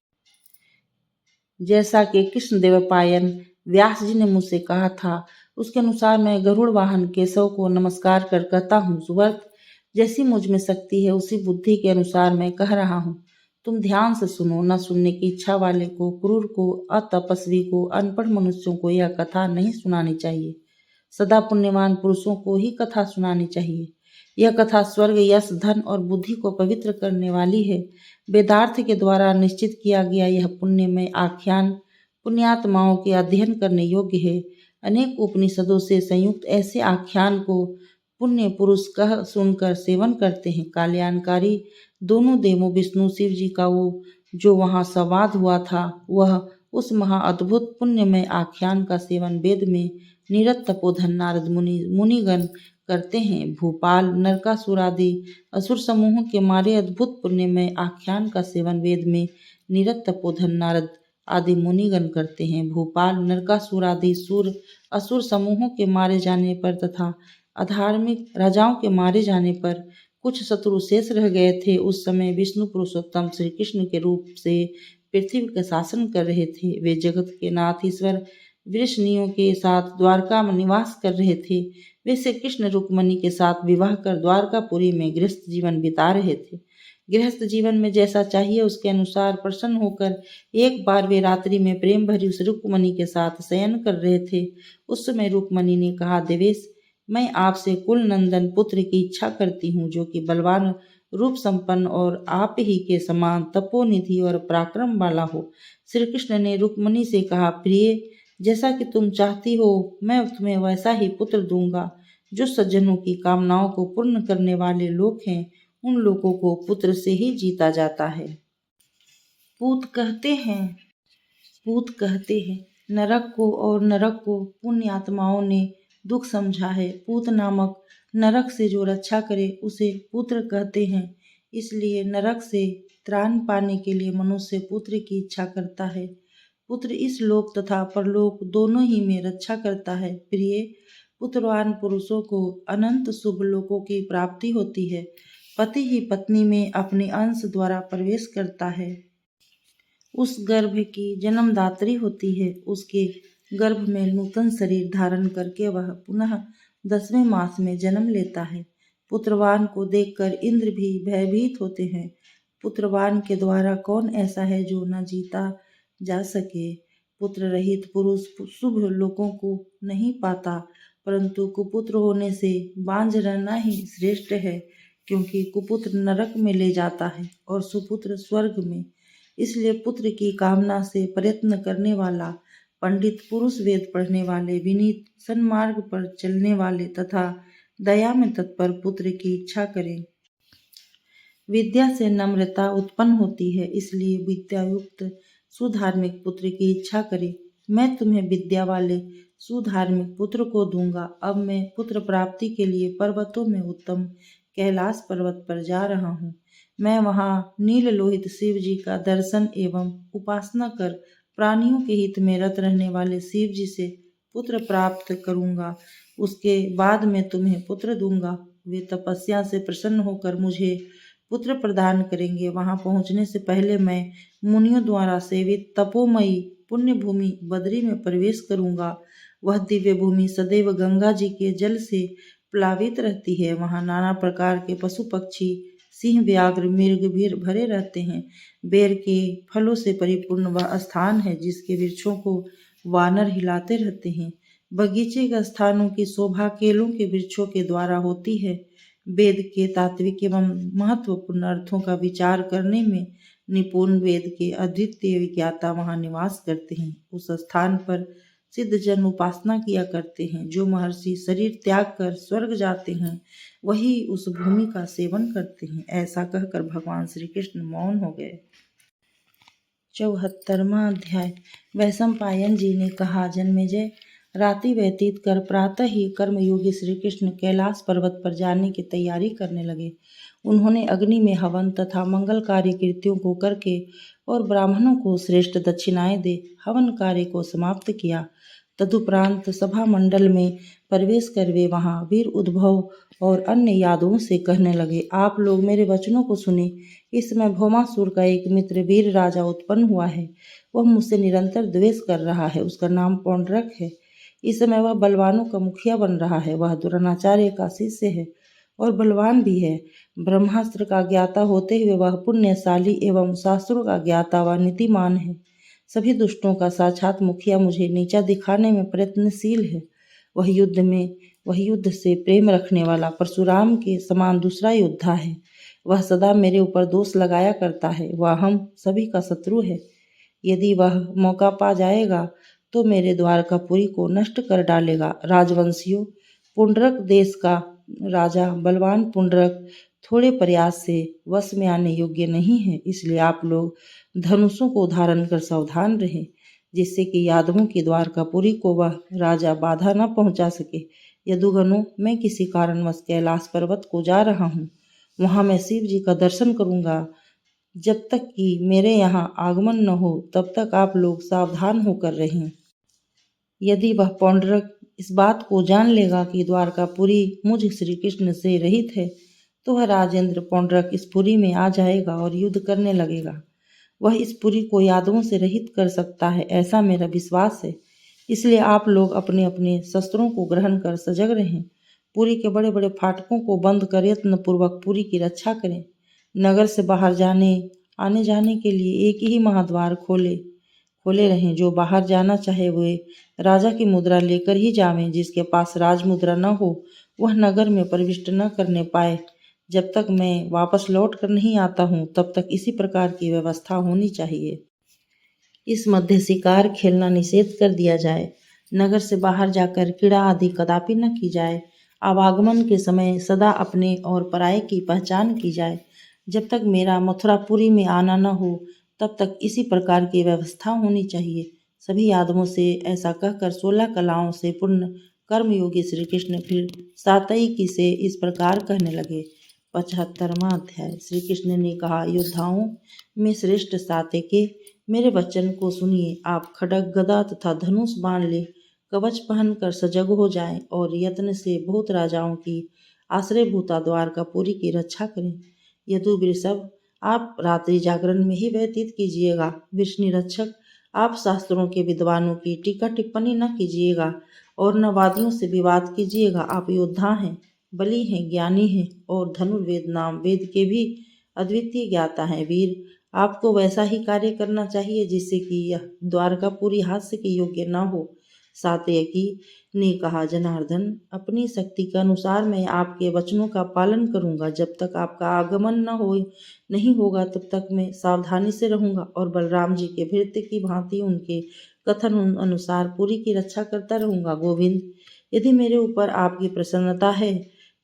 जैसा कि कृष्ण देवपायन व्यास जी ने मुझसे कहा था, उसके अनुसार मैं गरुड़ वाहन केशव को नमस्कार कर कहता हूँ, सुवर्त, जैसी मुझ में शक्ति है उसी बुद्धि के अनुसार मैं कह रहा हूँ। तुम ध्यान से सुनो। न सुनने की इच्छा वाले को, क्रूर को, अतपस्वी को, अनपढ़ मनुष्यों को यह कथा नहीं सुनानी चाहिए। सदा पुण्यवान पुरुषों को ही कथा सुनानी चाहिए। यह कथा स्वर्ग, यश, धन और बुद्धि को पवित्र करने वाली है। वेदार्थ के द्वारा निश्चित किया गया यह पुण्यमय आख्यान पुण्यात्माओं के अध्ययन करने योग्य है। अनेक उपनिषदों से संयुक्त ऐसे आख्यान को पुण्य पुरुष कह सुनकर सेवन करते हैं। कल्याणकारी दोनों देवों विष्णु शिव जी का वो जो वहाँ संवाद हुआ था, वह उस महा अद्भुत पुण्यमय आख्यान का सेवन वेद में निरत तपोधन नारद मुनिगण करते हैं। भूपाल, नरकासुर आदि असुर समूहों के मारे अद्भुत पुण्यमय आख्यान का सेवन वेद में निरत तपोधन नारद आदि मुनिगण करते हैं। भूपाल, नरकासुर आदि असुर समूहों के मारे जाने पर तथा अधार्मिक राजाओं के मारे जाने पर कुछ शत्रु शेष रह गए थे। उस समय विष्णु पुरुषोत्तम श्री कृष्ण के रूप से पृथ्वी का शासन कर रहे थे। वे जगत के नाथ ईश्वर वृषणियों के साथ द्वारका में निवास कर रहे थे। वे श्री कृष्ण रुक्मणी के साथ विवाह कर द्वारकापुरी में गृहस्थ जीवन बिता रहे थे। गृहस्थ जीवन में जैसा चाहिए उसके अनुसार प्रसन्न होकर एक बार वे रात्रि में प्रेम भरी उस रुक्मणी के साथ शयन कर रहे थे। उस समय रुक्मणी ने कहा, देवेश, मैं आपसे कुल नंदन पुत्र की इच्छा करती हूँ जो कि बलवान, रूप संपन्न और आप ही के समान तपोनिधि और पराक्रम वाला हो। श्री कृष्ण ने रुक्मणी से कहा, प्रिय, जैसा कि तुम चाहती हो मैं तुम्हें वैसा ही पुत्र दूंगा। जो सज्जनों की कामनाओं को पूर्ण करने वाले लोग हैं, उन लोगों को पुत्र से ही जीता जाता है। पूत कहते हैं नरक को, और नरक को पुण्य आत्माओं ने दुख समझा है। पूत नामक नरक से जो रक्षा करे उसे पुत्र कहते हैं। इसलिए नरक से त्राण पाने के लिए मनुष्य पुत्र की इच्छा करता है। पुत्र इस लोक तथा परलोक दोनों ही में रक्षा करता है। प्रिय, पुत्रवान पुरुषों को अनंत शुभ लोकों की प्राप्ति होती है। पति ही पत्नी में अपने अंश द्वारा प्रवेश करता है। उस गर्भ की जन्मदात्री होती है। उसके गर्भ में नूतन शरीर धारण करके वह पुनः 10वें मास में जन्म लेता है। पुत्रवान को देखकर इंद्र भी भयभीत होते हैं। पुत्रवान के द्वारा कौन ऐसा है जो न जीता जा सके। पुत्र रहित पुरुष शुभ लोकों को नहीं पाता, परंतु कुपुत्र होने से बांझ रहना ही श्रेष्ठ है, क्योंकि कुपुत्र नरक में ले जाता है और सुपुत्र स्वर्ग में। इसलिए पुत्र की कामना से प्रयत्न करने वाला पंडित पुरुष, वेद पढ़ने वाले, विनीत, सन्मार्ग पर चलने वाले तथा दया में तत्पर पुत्र की इच्छा करे। विद्या से नम्रता उत्पन्न होती है, इसलिए विद्यायुक्त सुधार्मिक पुत्र की इच्छा करे। मैं तुम्हें विद्या वाले सुधार्मिक पुत्र को दूंगा। अब मैं पुत्र प्राप्ति के लिए पर्वतों में उत्तम कैलाश पर्वत पर जा रहा हूँ। मैं वहाँ नील लोहित शिव जी का दर्शन एवं उपासना कर प्राणियों के हित में रत रहने वाले शिव जी से पुत्र प्राप्त करूँगा। उसके बाद मैं तुम्हें पुत्र दूंगा। वे तपस्या से प्रसन्न होकर मुझे पुत्र प्रदान करेंगे। वहां पहुंचने से पहले मैं मुनियों द्वारा सेवित तपोमयी पुण्य भूमि बद्री में प्रवेश करूंगा। वह दिव्य भूमि सदैव गंगा जी के जल से प्लावित रहती है। वहां नाना प्रकार के पशु पक्षी, सिंह, व्याघ्र, मृग भी भरे रहते हैं। बेर के फलों से परिपूर्ण वह स्थान है जिसके वृक्षों को वानर हिलाते रहते हैं। बगीचे के स्थानों की शोभा केलों के वृक्षों के द्वारा होती है। वेद के तात्विक एवं महत्वपूर्ण अर्थों का विचार करने में निपुण वेद के अद्वितीय विज्ञाता वहाँ निवास करते हैं। उस स्थान पर सिद्ध जन उपासना किया करते हैं। जो महर्षि शरीर त्याग कर स्वर्ग जाते हैं वही उस भूमि का सेवन करते हैं। ऐसा कहकर भगवान श्री कृष्ण मौन हो गए। 74वां अध्याय। वैशंपायन जी ने कहा, जन्मेजय, रात्रि व्यतीत कर प्रातः ही कर्मयोगी श्री कृष्ण कैलाश पर्वत पर जाने की तैयारी करने लगे। उन्होंने अग्नि में हवन तथा मंगलकारी कृत्यों को करके और ब्राह्मणों को श्रेष्ठ दक्षिणाएं दे हवन कार्य को समाप्त किया। तदुपरांत सभा मंडल में प्रवेश कर वे वहां वीर उद्भव और अन्य यादवों से कहने लगे, आप लोग मेरे वचनों को सुने। इस समय भौमासुर का एक मित्र वीर राजा उत्पन्न हुआ है। वह मुझसे निरंतर द्वेष कर रहा है। उसका नाम पौंड्रक है। इस समय वह बलवानों का मुखिया बन रहा है। वह द्रोणाचार्य का शिष्य है और बलवान भी है। ब्रह्मास्त्र का ज्ञाता होते हुए वह पुण्यशाली एवं शास्त्रों का ज्ञाता व नीतिमान है। सभी दुष्टों का साक्षात मुखिया मुझे नीचा दिखाने में प्रयत्नशील है। वह युद्ध से प्रेम रखने वाला परशुराम के समान दूसरा योद्धा है। वह सदा मेरे ऊपर दोष लगाया करता है। वह हम सभी का शत्रु है। यदि वह मौका पा जाएगा तो मेरे द्वारकापुरी को नष्ट कर डालेगा। राजवंशियों, पुंडरक देश का राजा बलवान पुंडरक थोड़े प्रयास से वश में आने योग्य नहीं है। इसलिए आप लोग धनुषों को धारण कर सावधान रहें, जिससे कि यादवों की द्वारकापुरी को वह राजा बाधा न पहुंचा सके। यदुगणों, मैं किसी कारणवश कैलाश पर्वत को जा रहा हूँ। वहां मैं शिव जी का दर्शन करूंगा। जब तक कि मेरे यहाँ आगमन न हो तब तक आप लोग सावधान होकर रहें। यदि वह पौंड्रक इस बात को जान लेगा कि द्वारकापुरी मुझ श्री कृष्ण से रहित है तो वह राजेंद्र पौंड्रक इस पुरी में आ जाएगा और युद्ध करने लगेगा। वह इस पुरी को यादवों से रहित कर सकता है, ऐसा मेरा विश्वास है। इसलिए आप लोग अपने अपने शस्त्रों को ग्रहण कर सजग रहें। पुरी के बड़े बड़े फाटकों को बंद कर यत्न पूर्वक पुरी की रक्षा करें। नगर से बाहर आने जाने के लिए एक ही महाद्वार खोले रहें। जो बाहर जाना चाहे वे राजा की मुद्रा लेकर ही जावें। जिसके पास राज मुद्रा न हो वह नगर में प्रविष्ट न करने पाए। जब तक मैं वापस लौट कर नहीं आता हूँ तब तक इसी प्रकार की व्यवस्था होनी चाहिए। इस मध्य शिकार खेलना निषेध कर दिया जाए। नगर से बाहर जाकर क्रीड़ा आदि कदापि न की जाए। आवागमन के समय सदा अपने और पराये की पहचान की जाए। जब तक मेरा मथुरापुरी में आना न हो तब तक इसी प्रकार की व्यवस्था होनी चाहिए। सभी यादवों से ऐसा कहकर 16 कलाओं से पूर्ण कर्मयोगी श्री कृष्ण फिर सातयिकी से इस प्रकार कहने लगे। 75वां अध्याय। श्री कृष्ण ने कहा, योद्धाओं में श्रेष्ठ सात्यकी, मेरे वचन को सुनिए। आप खड्ग गदा तथा धनुष बाण ले कवच पहनकर सजग हो जाएं और यत्न से बहुत राजाओं की आश्रयभूता द्वारकापुरी की रक्षा करें। यदु वृषभ, आप रात्रि जागरण में ही व्यतीत कीजिएगा। वृषनिरक्षक, आप शास्त्रों के विद्वानों की टीका टिप्पणी न कीजिएगा और न वादियों से विवाद कीजिएगा। आप योद्धा हैं, बली हैं, ज्ञानी हैं और धनुर्वेद नाम वेद के भी अद्वितीय ज्ञाता हैं। वीर, आपको वैसा ही कार्य करना चाहिए जिससे कि यह द्वारकापुरी हास्य के योग्य न हो। सात्यकी ने कहा, जनार्दन, अपनी शक्ति के अनुसार मैं आपके वचनों का पालन करूंगा। जब तक आपका आगमन नहीं होगा तब तक मैं सावधानी से रहूंगा और बलराम जी के भृत्य की भांति उनके कथन अनुसार पुरी की रक्षा करता रहूंगा। गोविंद, यदि मेरे ऊपर आपकी प्रसन्नता है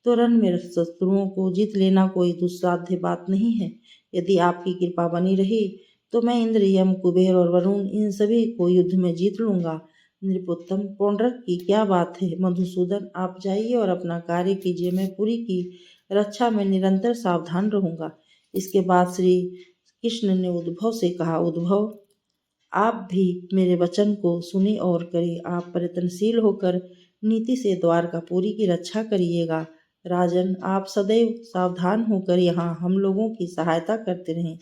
तो रण में शत्रुओं को जीत लेना कोई दुस्साध्य बात नहीं है। यदि आपकी कृपा बनी रही तो मैं इंद्र, यम, कुबेर और वरुण इन सभी को युद्ध में जीत लूंगा। नृपोत्तम, पौंड्रक की क्या बात है। मधुसूदन, आप जाइए और अपना कार्य कीजिए। मैं पुरी की रक्षा में निरंतर सावधान रहूंगा। इसके बाद श्री कृष्ण ने उद्भव से कहा, उद्भव, आप भी मेरे वचन को सुने और करें। आप प्रयत्नशील होकर नीति से द्वारकापुरी की रक्षा करिएगा। राजन, आप सदैव सावधान होकर यहाँ हम लोगों की सहायता करते रहें।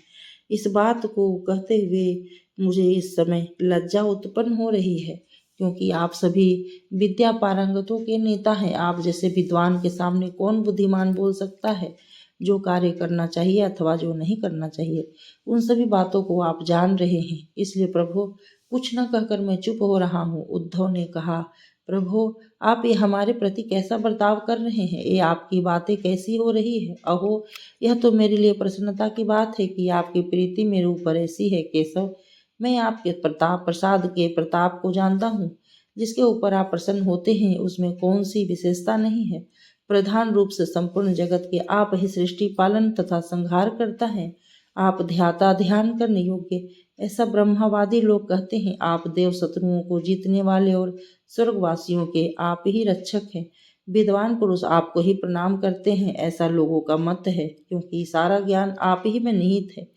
इस बात को कहते हुए मुझे इस समय लज्जा उत्पन्न हो रही है, क्योंकि आप सभी विद्या पारंगतों के नेता हैं। आप जैसे विद्वान के सामने कौन बुद्धिमान बोल सकता है। जो कार्य करना चाहिए अथवा जो नहीं करना चाहिए उन सभी बातों को आप जान रहे हैं। इसलिए प्रभु, कुछ न कहकर मैं चुप हो रहा हूँ। उद्धव ने कहा, प्रभु, आप ये हमारे प्रति कैसा बर्ताव कर रहे हैं। ये आपकी बातें कैसी हो रही है। अहो, यह तो मेरे लिए प्रसन्नता की बात है कि आपकी प्रीति मेरे ऊपर ऐसी है। केशव, मैं आपके प्रसाद के प्रताप को जानता हूँ। जिसके ऊपर आप प्रसन्न होते हैं उसमें कौन सी विशेषता नहीं है। प्रधान रूप से संपूर्ण जगत के आप ही सृष्टि पालन तथा संहार करता है। आप ध्याता ध्यान करने योग्य, ऐसा ब्रह्मवादी लोग कहते हैं। आप देव शत्रुओं को जीतने वाले और स्वर्गवासियों के आप ही रक्षक हैं। विद्वान पुरुष आपको ही प्रणाम करते हैं, ऐसा लोगों का मत है, क्योंकि सारा ज्ञान आप ही में निहित है।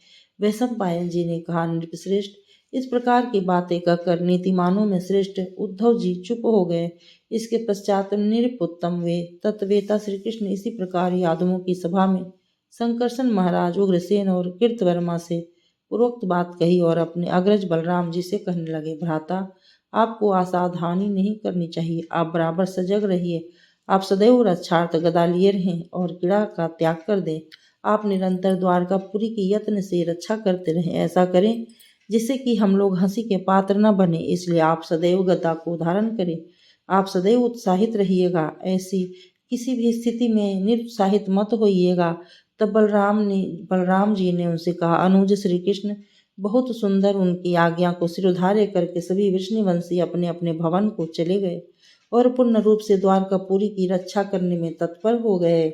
वैशंपायन जी ने कहा, नृपश्रेष्ठ, इस प्रकार की बातें कहकर नीतिमानों में श्रेष्ठ उद्धव जी चुप हो गए। इसके पश्चात नृपोत्तम वे तत्वेता श्री कृष्ण इसी प्रकार यादवों की सभा में संकर्षण महाराज, उग्रसेन और कीर्तवर्मा से पूर्वोक्त बात कही और अपने अग्रज बलराम जी से कहने लगे, भ्राता, आपको असावधानी नहीं करनी चाहिए। आप बराबर सजग रहिए। आप सदैव रक्षार्थ गदा लिए रहें और क्रीड़ा का त्याग कर दें। आप निरंतर द्वारकापुरी की यत्न से रक्षा करते रहें। ऐसा करें जिससे कि हम लोग हंसी के पात्र न बने। इसलिए आप सदैव गदा को धारण करें। आप सदैव उत्साहित रहिएगा। ऐसी किसी भी स्थिति में निरुत्साहित मत होइएगा। तब बलराम जी ने उनसे कहा, अनुज श्री कृष्ण बहुत सुंदर। उनकी आज्ञा को सिरोधार्य करके सभी विष्णुवंशी अपने अपने भवन को चले गए और पूर्ण रूप से द्वारकापुरी की रक्षा करने में तत्पर हो गए।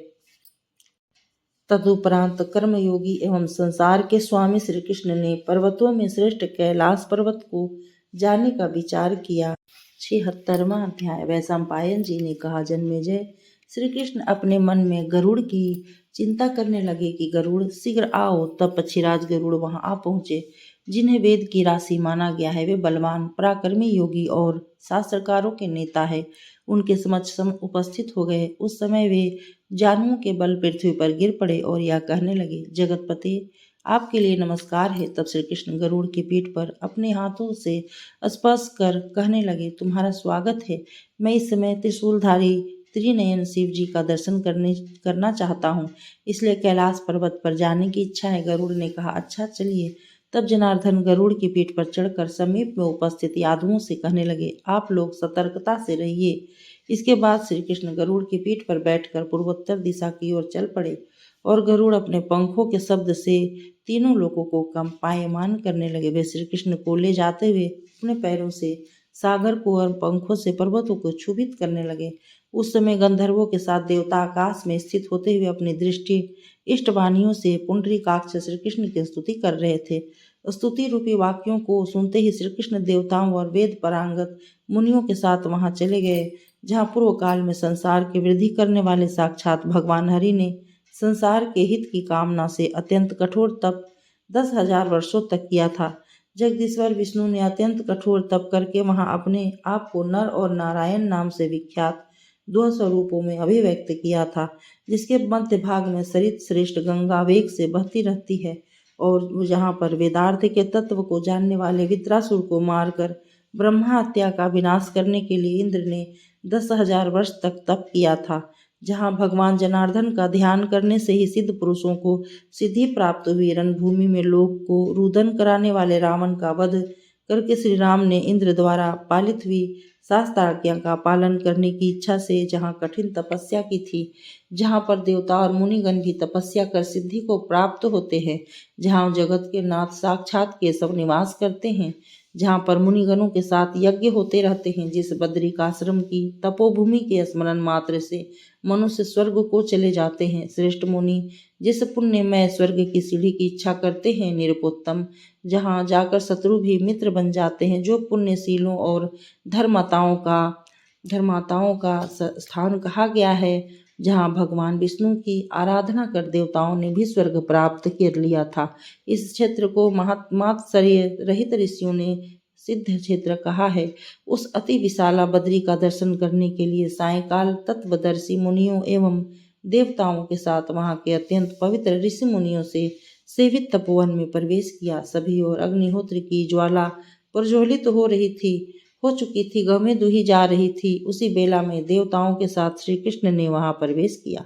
तदुपरांत कर्मयोगी एवं संसार के स्वामी श्री कृष्ण ने पर्वतों में श्रेष्ठ कैलाश पर्वत को जाने का विचार किया। 76वां अध्याय। वैशंपायन जी ने कहा, जन्मेजय, श्री कृष्ण अपने मन में गरुड़ की चिंता करने लगे कि गरुड़ शीघ्र आओ। तब पक्षीराज गरुड़ वहां आ पहुंचे, जिन्हें वेद की राशि माना गया है। वे बलवान, पराक्रमी योगी और शास्त्रकारों के नेता है। उनके समक्ष उपस्थित हो गए। उस समय वे जानुओं के बल पृथ्वी पर गिर पड़े और यह कहने लगे, जगतपते, आपके लिए नमस्कार है। तब श्री कृष्ण गरुड़ की पीठ पर अपने हाथों से स्पर्श कर कहने लगे, तुम्हारा स्वागत है। मैं इस समय त्रिशूलधारी त्रिनयन शिव जी का दर्शन करना चाहता हूँ, इसलिए कैलाश पर्वत पर जाने की इच्छा है। गरुड़ ने कहा, अच्छा चलिए। तब जनार्दन गरुड़ की पीठ पर चढ़कर समीप में उपस्थित यादवों से कहने लगे, आप लोग सतर्कता से रहिए। इसके बाद श्री कृष्ण गरुड़ की पीठ पर बैठकर पूर्वोत्तर दिशा की ओर चल पड़े और गरुड़ अपने पंखों के शब्द से तीनों लोगों को कंपायमान करने लगे। वे श्री कृष्ण को ले जाते हुए अपने पैरों से सागर को और पंखों से पर्वतों को क्षुभित करने लगे। उस समय गंधर्वों के साथ देवता आकाश में स्थित होते हुए अपनी दृष्टि इष्टवाणियों से पुंडरीकाक्ष श्री कृष्ण की स्तुति कर रहे थे। स्तुति रूपी वाक्यों को सुनते ही श्री कृष्ण देवताओं और वेद पारंगत मुनियों के साथ वहां चले गए, जहाँ पूर्व काल में संसार की वृद्धि करने वाले साक्षात भगवान हरि ने संसार के हित की कामना से अत्यंत कठोर तप 10,000 वर्षों तक किया था। जगदीश्वर विष्णु ने अत्यंत कठोर तप करके वहां अपने आप को नर और नारायण नाम से विख्यात 2 स्वरूपों में अभिव्यक्त किया था, जिसके मध्य भाग में सरित श्रेष्ठ गंगा वेग से बहती रहती है और जहाँ पर वेदार्थ के तत्व को जानने वाले वित्रासुर को मारकर ब्रह्मा हत्या का विनाश करने के लिए इंद्र ने 10,000 वर्ष तक तप किया था। जहाँ भगवान जनार्दन का ध्यान करने से ही सिद्ध पुरुषों को सिद्धि प्राप्त हुई। रणभूमि में लोक को रुदन कराने वाले रावण का वध करके श्री राम ने इंद्र द्वारा पालित हुई शास्त्राज्ञा का पालन करने की इच्छा से जहाँ कठिन तपस्या की थी, जहाँ पर देवता और मुनिगण भी तपस्या कर सिद्धि को प्राप्त होते हैं, जहाँ जगत के नाथ साक्षात केशव निवास करते हैं, जहाँ पर मुनिगणों के साथ यज्ञ होते रहते हैं, जिस बद्रिकाश्रम की तपोभूमि के स्मरण मात्र से मनुष्य स्वर्ग को चले जाते हैं। श्रेष्ठ मुनि जिस पुण्यमय स्वर्ग की सीढ़ी की इच्छा करते हैं, निरुपोत्तम, जहाँ जाकर शत्रु भी मित्र बन जाते हैं, जो पुण्यशीलों और धर्माताओं का स्थान कहा गया है, जहाँ भगवान विष्णु की आराधना कर देवताओं ने भी स्वर्ग प्राप्त कर लिया था। इस क्षेत्र को मात्सर्य रहित ऋषियों ने सिद्ध क्षेत्र कहा है। उस अति विशाला बद्री का दर्शन करने के लिए सायंकाल तत्वदर्शी मुनियों एवं देवताओं के साथ वहां के अत्यंत पवित्र ऋषि मुनियों से सेवित तपोवन में प्रवेश किया। सभी और अग्निहोत्र की ज्वाला प्रज्वलित हो चुकी थी, गवें दुही जा रही थी। उसी बेला में देवताओं के साथ श्री कृष्ण ने वहां प्रवेश किया।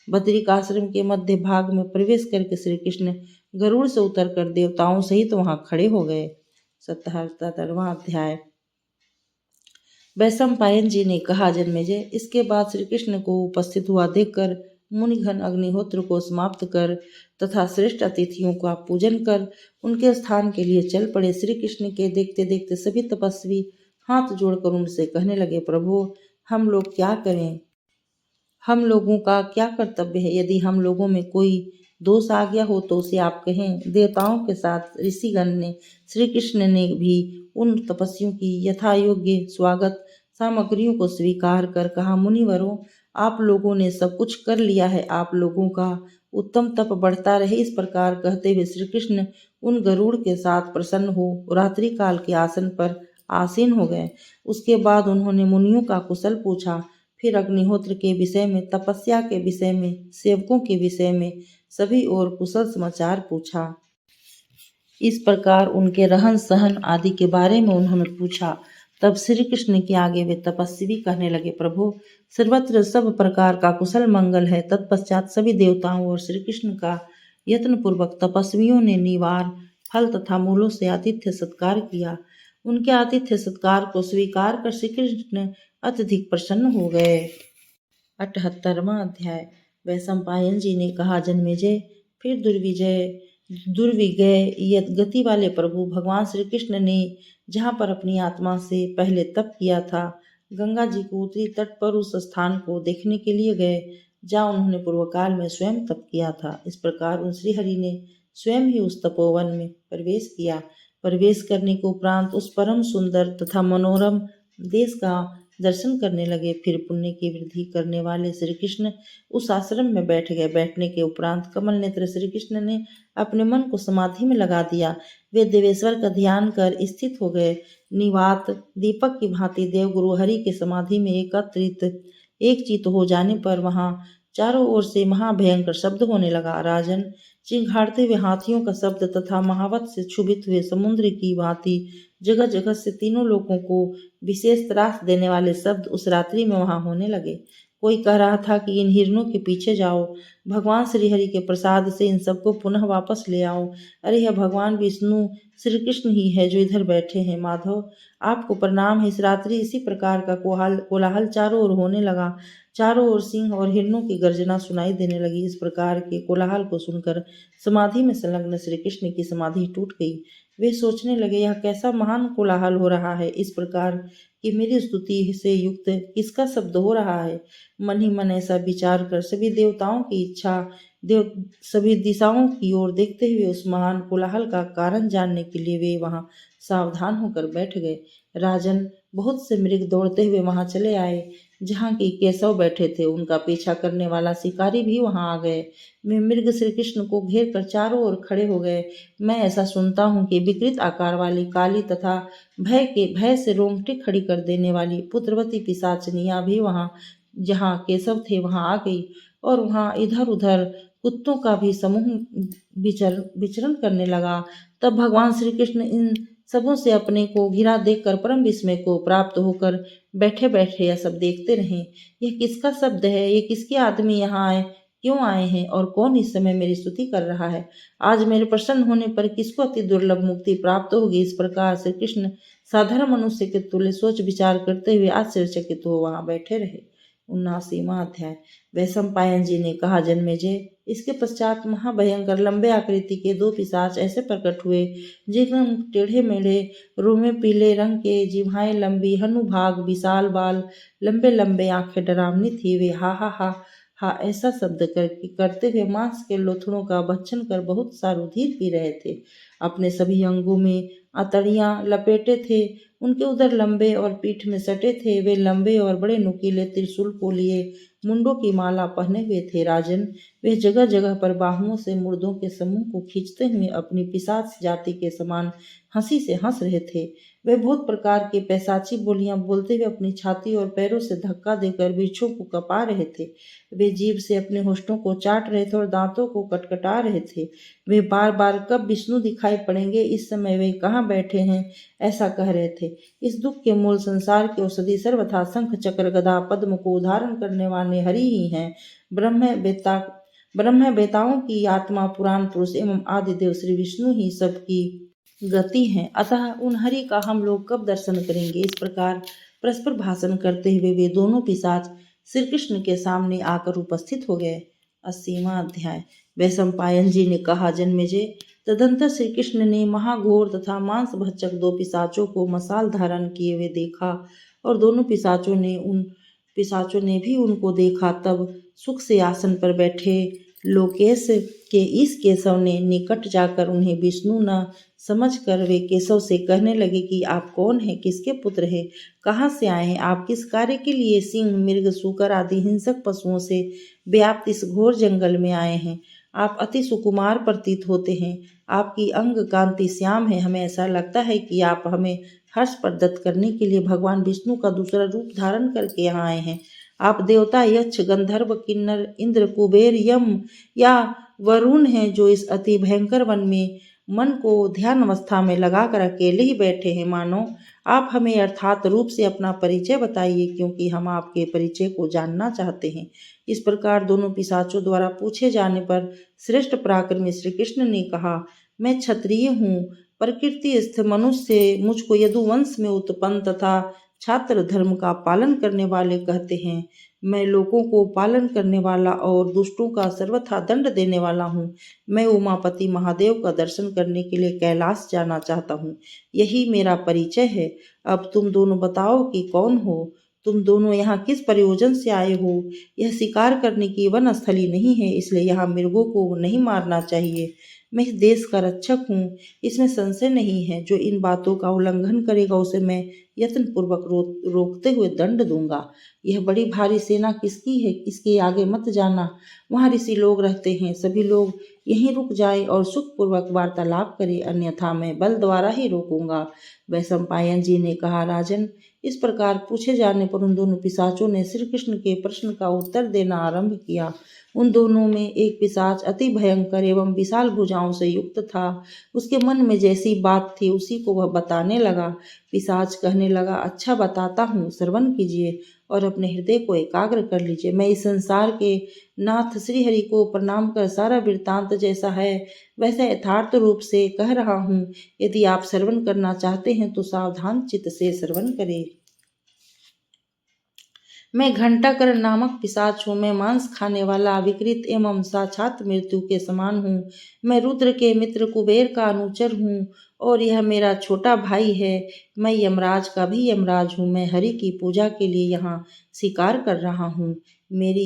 बद्रिकाश्रम के मध्य भाग में प्रवेश करके श्री कृष्ण गरुड़ से उतरकर देवताओं सहित वहां खड़े हो गए। 77वां अध्याय। वैशंपायन जी ने कहा, जन्मेजय, इसके बाद श्री कृष्ण को उपस्थित हुआ देखकर मुनिगण अग्निहोत्र को समाप्त कर तथा श्रेष्ठ अतिथियों का पूजन कर उनके स्थान के लिए चल पड़े। श्री कृष्ण के देखते देखते सभी तपस्वी हाथ जोड़कर उनसे कहने लगे, प्रभु हम लोग क्या करें, हम लोगों का क्या कर्तव्य है। यदि हम लोगों में कोई दोष आ गया हो तो उसे आप कहें। देवताओं के साथ ऋषिगण ने, श्री कृष्ण ने भी उन तपस्वियों की यथा योग्य स्वागत सामग्रियों को स्वीकार कर कहा, मुनिवरों आप लोगों ने सब कुछ कर लिया है, आप लोगों का उत्तम तप बढ़ता रहे। इस प्रकार कहते हुए श्री कृष्ण उन गरुड़ के साथ प्रसन्न हो रात्रि काल के आसन पर आसीन हो गए। उसके बाद उन्होंने मुनियों का कुशल पूछा, फिर अग्निहोत्र के विषय में, तपस्या के विषय में, सेवकों के विषय में सभी और कुशल समाचार पूछा। इस प्रकार उनके रहन सहन आदि के बारे में उन्होंने पूछा। तब श्री कृष्ण के आगे वे तपस्वी कहने लगे, प्रभु सर्वत्र सब प्रकार का कुशल मंगल है। तत्पश्चात सभी देवताओं और श्री कृष्ण का यत्न पूर्वक तपस्वियों ने निवार फल तथा मूलों से आतिथ्य सत्कार किया। उनके आतिथ्य सत्कार को स्वीकार कर श्री कृष्ण अत्यधिक प्रसन्न हो गए। 78वां अध्याय। वैशंपायन जी ने कहा, जन्मेजय फिर दुर्विजय गति वाले प्रभु भगवान श्री कृष्ण ने जहाँ पर अपनी आत्मा से पहले तप किया था, गंगा जी को उत्तरी तट पर उस स्थान को देखने के लिए गए जहाँ उन्होंने पूर्व काल में स्वयं तप किया था। इस प्रकार उन श्रीहरि ने स्वयं ही उस तपोवन में प्रवेश किया। प्रवेश करने के उपरांत उस परम सुंदर तथा मनोरम देश का दर्शन करने लगे। फिर पुण्य की वृद्धि करने वाले श्री कृष्ण उस आश्रम में बैठ गए। बैठने के उपरांत कमल नेत्र श्री कृष्ण ने अपने मन को समाधि में लगा दिया। वे देवेश्वर का ध्यान कर स्थित हो गए। निवात दीपक की भांति देवगुरु हरि के समाधि में एक चित हो जाने पर वहां चारों ओर से महाभयंकर शब्द होने लगा। राजन, चिंघाड़ते हुए हाथियों का शब्द तथा महावत से क्षुभित हुए समुद्र की भांति जगह जगह से तीनों लोगों को विशेष त्रास देने वाले शब्द उस रात्रि में वहां होने लगे। कोई कह रहा था कि इन हिरणों के पीछे जाओ, भगवान श्रीहरि के प्रसाद से इन सबको पुनः वापस ले आओ। अरे यह भगवान विष्णु श्री कृष्ण ही है जो इधर बैठे हैं। माधव आपको प्रणाम है। इस रात्रि इसी प्रकार का कोलाहल चारों ओर होने लगा। चारों ओर सिंह और हिरणों की गर्जना सुनाई देने लगी। इस प्रकार के कोलाहल को सुनकर समाधि में संलग्न श्री कृष्ण की समाधि टूट गई। वे सोचने लगे, यह कैसा महान कोलाहल हो रहा है। इस प्रकार कि मेरी स्तुति से युक्त किसका शब्द हो रहा है। मन ही मन ऐसा विचार कर सभी देवताओं की इच्छा सभी दिशाओं की ओर देखते हुए उस महान कोलाहल का कारण जानने के लिए वे वहां सावधान होकर बैठ गए। राजन, बहुत से मृग दौड़ते हुए वहां चले आए जहाँ की केशव बैठे थे। उनका पीछा करने वाला शिकारी भी वहां आ गए। वे मृग श्री कृष्ण को घेर कर चारों ओर खड़े हो गए। मैं ऐसा सुनता हूँ कि विकृत आकार वाली काली तथा भय से रोंगटे खड़ी कर देने वाली पुत्रवती पिशाचनियां भी वहां जहाँ केशव थे वहां आ गई और वहां इधर उधर कुत्तों का भी समूह विचरण करने लगा। तब भगवान श्री कृष्ण इन सबों से अपने को घिरा देखकर परम विस्मय को प्राप्त होकर बैठे बैठे यह सब देखते रहे। यह किसका शब्द है, ये किसके आदमी यहाँ आए, क्यों आए हैं और कौन इस समय मेरी स्तुति कर रहा है। आज मेरे प्रसन्न होने पर किसको अति दुर्लभ मुक्ति प्राप्त होगी। इस प्रकार श्री कृष्ण साधारण मनुष्य के तुल्य सोच विचार करते हुए आश्चर्यचकित हो वहां बैठे रहे। 79वां अध्याय। वैशंपायन जी ने कहा, जन्मेजय इसके पश्चात महाभयंकर लंबे आकृति के दो पिशाच ऐसे प्रकट हुए जिनके मुख टेढ़े मेढ़े, रोमे पीले रंग के, जिह्वाएं लंबी, हनुभाग, विशाल बाल, लंबे लंबे आंखें डरावनी थी। वे हा हा हा हा ऐसा शब्द करते हुए मांस के लोथड़ों का भक्षण कर बहुत सा रुधिर पी रहे थे। अपने सभी अंगों में अतड़ियां लपेटे थे। उनके उदर लंबे और पीठ में सटे थे। वे लंबे और बड़े नुकीले त्रिशूल को लिए मुंडों की माला पहने हुए थे। राजन, वे जगह जगह पर बाहुओं से मुर्दों के समूह को खींचते हुए अपनी पिशाच जाति के समान हंसी से हंस रहे थे। वे बहुत प्रकार की पैशाची बोलियां बोलते हुए अपनी छाती और पैरों से धक्का देकर वृक्षों को कपा रहे थे। वे जीभ से अपने होठों को चाट रहे थे और दांतों को कटकटा रहे थे। वे बार बार कब विष्णु दिखाई पड़ेंगे, इस समय वे कहाँ बैठे हैं, ऐसा कह रहे थे। इस दुख के मूल संसार की औषधि सर्वथा शंख चक्र गदा पद्म को धारण करने वाले हरि ही हैं। ब्रह्म वेताओं की आत्मा पुराण पुरुष एवं आदिदेव श्री विष्णु ही सबकी गति हैं। अतः उन हरि का हम लोग कब दर्शन करेंगे। इस प्रकार परस्पर भाषण करते हुए वे दोनों पिशाच श्री कृष्ण के सामने आकर उपस्थित हो गए। 80वां अध्याय। वैशंपायन जी ने कहा, जन्मेजय तदंतर श्री कृष्ण ने महाघोर तथा मांस भक्षक 2 पिशाचों को मशाल धारण किए हुए देखा और दोनों पिशाचों ने भी उनको देखा। तब सुख से आसन पर बैठे लोकेश के इस केशव ने निकट जाकर उन्हें विष्णु न समझकर वे केशव से कहने लगे कि आप कौन हैं, किसके पुत्र हैं, कहाँ से आए हैं, आप किस कार्य के लिए सिंह, मृग, सूकर आदि हिंसक पशुओं से व्याप्त इस घोर जंगल में आए हैं। आप अति सुकुमार प्रतीत होते हैं, आपकी अंग कांति श्याम है। हमें ऐसा लगता है कि आप हमें हर्ष प्रदत्त करने के लिए भगवान विष्णु का दूसरा रूप धारण करके यहाँ आए हैं। आप देवता, यक्ष, गंधर्व, किन्नर, इंद्र, कुबेर, यम या वरुण हैं जो इस अति भयंकर वन में मन को ध्यान अवस्था में लगाकर अकेले ही बैठे हैं। मानो आप हमें अर्थात रूप से अपना परिचय बताइए, क्योंकि हम आपके परिचय को जानना चाहते हैं। इस प्रकार दोनों पिशाचों द्वारा पूछे जाने पर श्रेष्ठ पराक्रमी श्री कृष्ण ने कहा, मैं क्षत्रिय हूँ, प्रकृतिस्थ मनुष्य मुझको यदुवंश में उत्पन्न तथा छात्र धर्म का पालन करने वाले कहते हैं। मैं लोगों को पालन करने वाला और दुष्टों का सर्वथा दंड देने वाला हूँ। मैं उमापति महादेव का दर्शन करने के लिए कैलाश जाना चाहता हूँ। यही मेरा परिचय है। अब तुम दोनों बताओ कि कौन हो, तुम दोनों यहाँ किस प्रयोजन से आए हो। यह शिकार करने की वन स्थली नहीं है, इसलिए यहाँ मृगों को नहीं मारना चाहिए। मैं इस देश का रक्षक हूँ, इसमें संशय नहीं है। जो इन बातों का उल्लंघन करेगा उसे मैं यत्नपूर्वक रोकते हुए दंड दूंगा। यह बड़ी भारी सेना किसकी है, इसके आगे मत जाना। वहाँ ऋषि लोग रहते हैं, सभी लोग यहीं रुक जाए और सुखपूर्वक वार्तालाप करें, अन्यथा मैं बल द्वारा ही रोकूंगा। वैशंपायन जी ने कहा, राजन, इस प्रकार पूछे जाने पर उन दोनों पिशाचों ने श्री कृष्ण के प्रश्न का उत्तर देना आरंभ किया। उन दोनों में एक पिशाच अति भयंकर एवं विशाल भुजाओं से युक्त था। उसके मन में जैसी बात थी उसी को वह बताने लगा। पिशाच कहने लगा, अच्छा बताता हूँ, श्रवण कीजिए और अपने हृदय को एकाग्र कर लीजिए। मैं इस संसार के नाथ श्री हरि को प्रणाम कर सारा वृत्तांत जैसा है वैसा यथार्थ रूप से कह रहा हूँ। यदि आप श्रवण करना चाहते हैं तो सावधान चित्त से श्रवण करें। मैं घंटाकरण नामक पिशाच हूँ। मैं मांस खाने वाला, विकृत एवं साक्षात मृत्यु के समान हूँ। मैं रुद्र के मित्र कुबेर का अनुचर हूँ और यह मेरा छोटा भाई है। मैं यमराज का भी यमराज हूँ। मैं हरि की पूजा के लिए यहाँ शिकार कर रहा हूँ। मेरी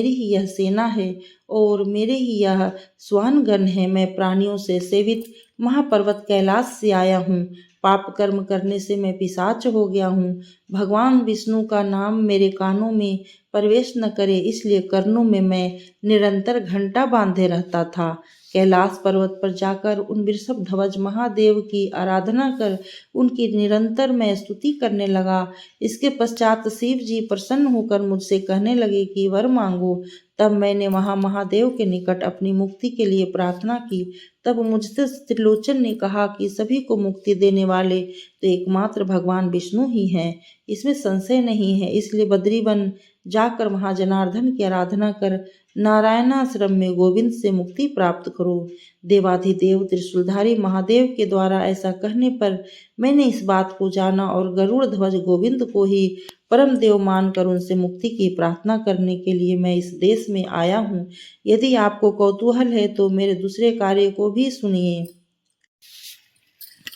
ही यह सेना है और मेरे ही यह स्वानगण है। मैं प्राणियों से सेवित महापर्वत कैलाश से आया हूँ। पाप कर्म करने से मैं पिशाच हो गया हूँ। भगवान विष्णु का नाम मेरे कानों में प्रवेश न करे, इसलिए कर्णों में मैं निरंतर घंटा बांधे रहता था। कैलाश पर्वत पर जाकर उन वृषभ ध्वज महादेव की आराधना कर उनकी निरंतर मैं स्तुति करने लगा। इसके पश्चात शिव जी प्रसन्न होकर मुझसे कहने लगे कि वर मांगो। तब मैंने वहाँ महादेव के निकट अपनी मुक्ति के लिए प्रार्थना की। तब मुझसे त्रिलोचन ने कहा कि सभी को मुक्ति देने वाले तो एकमात्र भगवान विष्णु ही हैं, इसमें संशय नहीं है। इसलिए बद्रीवन जाकर वहाँ जनार्दन की आराधना कर नारायणाश्रम में गोविंद से मुक्ति प्राप्त करो। देवाधिदेव त्रिशूलधारी महादेव के द्वारा ऐसा कहने पर मैंने इस बात को जाना और गरुड़ ध्वज गोविंद को ही परम देव मानकर उनसे मुक्ति की प्रार्थना करने के लिए मैं इस देश में आया हूँ। यदि आपको कौतूहल है तो मेरे दूसरे कार्य को भी सुनिए।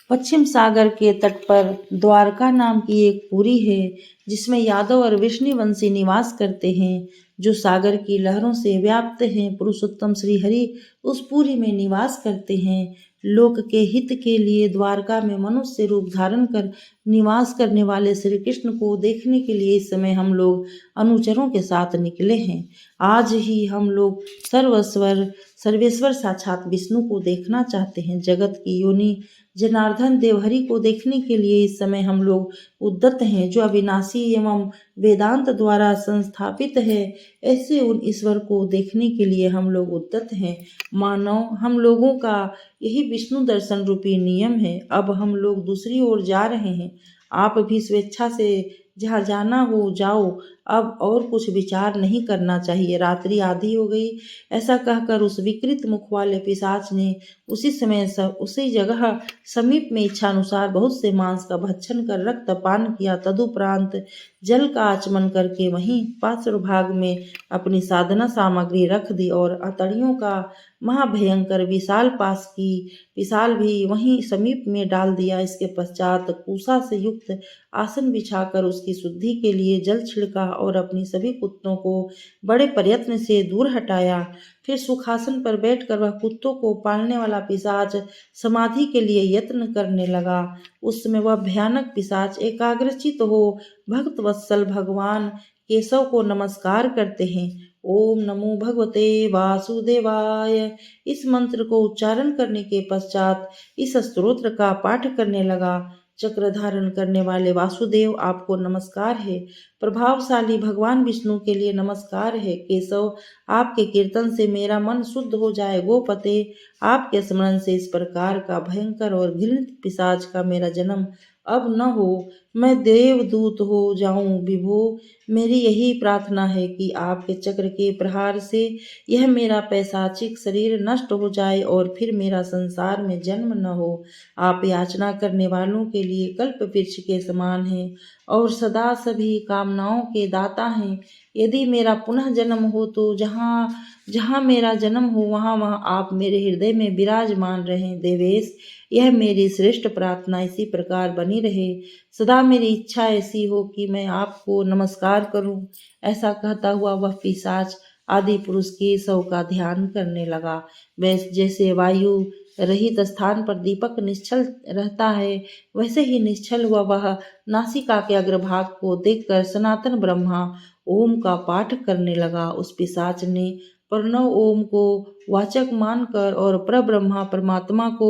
पश्चिम सागर के तट पर द्वारका नाम की एक पुरी है, जिसमें यादव और विष्णुवंशी निवास करते हैं, जो सागर की लहरों से व्याप्त हैं। पुरुषोत्तम श्री हरि उस पुरी में निवास करते हैं। लोक के हित के लिए द्वारका में मनुष्य रूप धारण कर निवास करने वाले श्री कृष्ण को देखने के लिए इस समय हम लोग अनुचरों के साथ निकले हैं। आज ही हम लोग सर्वेश्वर साक्षात विष्णु को देखना चाहते हैं। जगत की योनि जनार्दन देवहरि को देखने के लिए इस समय हम लोग उद्यत हैं, जो अविनाशी एवं वेदांत द्वारा संस्थापित है। ऐसे उन ईश्वर को देखने के लिए हम लोग उद्यत हैं। मानव हम लोगों का यही विष्णु दर्शन रूपी नियम है। अब हम लोग दूसरी ओर जा रहे हैं। आप भी स्वेच्छा से जहाँ जाना हो जाओ, अब और कुछ विचार नहीं करना चाहिए। रात्रि आधी हो गई। ऐसा कहकर उस विकृत मुख वाले पिशाच ने उसी जगह समीप में इच्छानुसार बहुत से मांस का भक्षण कर रक्तपान किया। तदुपरांत जल का आचमन करके वहीं पार्श्व भाग में अपनी साधना सामग्री रख दी और अतड़ियों का महाभयंकर विशाल पास की विशाल भी वहीं समीप में डाल दिया। इसके पश्चात कुशा से युक्त आसन बिछाकर उसकी शुद्धि के लिए जल छिड़का और अपनी सभी कुत्तों को बड़े प्रयत्न से दूर हटाया। फिर सुखासन पर बैठकर वह कुत्तों को पालने वाला पिशाच समाधि के लिए यत्न करने लगा। उस समय वह भयानक पिशाच एकाग्रचित हो भक्त वत्सल भगवान केशव को नमस्कार करते हैं। ओम नमो भगवते वासुदेवाय। इस मंत्र को उच्चारण करने के पश्चात इस स्तोत्र का पाठ करने लगा। चक्र धारण करने वाले वासुदेव आपको नमस्कार है। प्रभावशाली भगवान विष्णु के लिए नमस्कार है। केशव, आपके कीर्तन से मेरा मन शुद्ध हो जाए। गोपते, आपके स्मरण से इस प्रकार का भयंकर और घृणित पिशाच का मेरा जन्म अब न हो, मैं देवदूत हो जाऊं। विभो, मेरी यही प्रार्थना है कि आपके चक्र के प्रहार से यह मेरा पैशाचिक शरीर नष्ट हो जाए और फिर मेरा संसार में जन्म न हो। आप याचना करने वालों के लिए कल्प वृक्ष के समान हैं और सदा सभी कामनाओं के दाता हैं। यदि मेरा पुनः जन्म हो तो जहाँ जहाँ मेरा जन्म हो वहाँ वहाँ आप मेरे हृदय में विराजमान रहें। देवेश, यह मेरी श्रेष्ठ प्रार्थना इसी प्रकार बनी रहे। सदा मेरी इच्छा ऐसी हो कि मैं आपको नमस्कार करूं। ऐसा कहता हुआ वह पिशाच आदि पुरुष केशव का ध्यान करने लगा। जैसे वायु रहित स्थान पर दीपक निश्चल रहता है, वैसे ही निश्चल हुआ वह नासिका के अग्रभाग को देखकर सनातन ब्रह्मा ओम का पाठ करने लगा। उस पिशाच ने प्रणव ओम को वाचक मानकर और परब्रह्मा परमात्मा को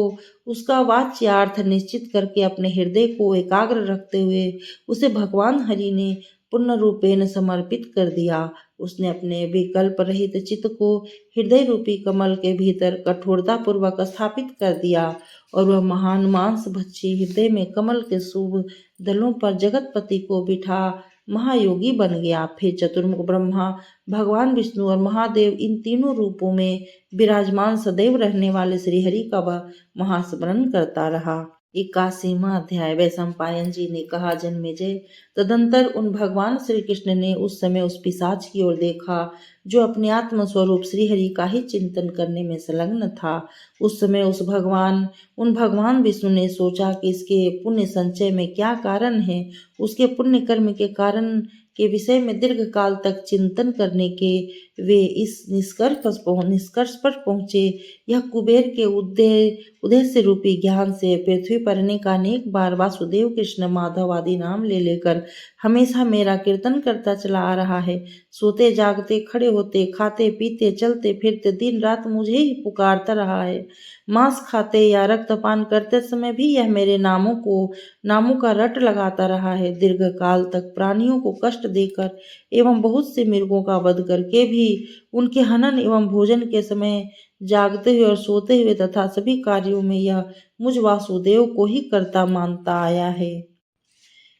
उसका वाच्यार्थ निश्चित करके अपने हृदय को एकाग्र रखते हुए उसे भगवान हरि ने पूर्ण रूपेण समर्पित कर दिया। उसने अपने विकल्प रहित चित्त को हृदय रूपी कमल के भीतर कठोरता पूर्वक स्थापित कर दिया और वह महान मांस भक्षी हृदय में कमल के शुभ दलों पर जगतपति को बिठा महायोगी बन गया। फिर चतुर्मुख ब्रह्मा, भगवान विष्णु और महादेव इन तीनों रूपों में विराजमान सदैव रहने वाले श्रीहरि का वह महास्मरण करता रहा। 81वां अध्याय। वैशंपायन जी ने कहा, जन्मेजय, तदंतर उन भगवान श्री कृष्ण ने उस समय उस पिशाच की ओर देखा जो अपने आत्म स्वरूप श्रीहरि का ही चिंतन करने में संलग्न था। उस समय उन भगवान विष्णु ने सोचा कि इसके पुण्य संचय में क्या कारण है। उसके पुण्य कर्म के कारण के विषय में दीर्घ काल तक चिंतन करने के वे इस निष्कर्ष पर पहुंचे। यह कुबेर के उद्देश्य रूपी ज्ञान से पृथ्वी पर अनेक बार वासुदेव कृष्ण माधव आदि नाम ले लेकर हमेशा मेरा कीर्तन करता चला आ रहा है। सोते जागते, खड़े होते, खाते पीते, चलते फिरते दिन रात मुझे ही पुकारता रहा है। मांस खाते या रक्तपान करते समय भी यह मेरे नामों का रट लगाता रहा है। दीर्घ काल तक प्राणियों को कष्ट देकर एवं बहुत से मृगों का वध करके भी उनके हनन एवं भोजन के समय जागते हुए और सोते हुए तथा सभी कार्यों में यह मुझ वासुदेव को ही कर्ता मानता आया है।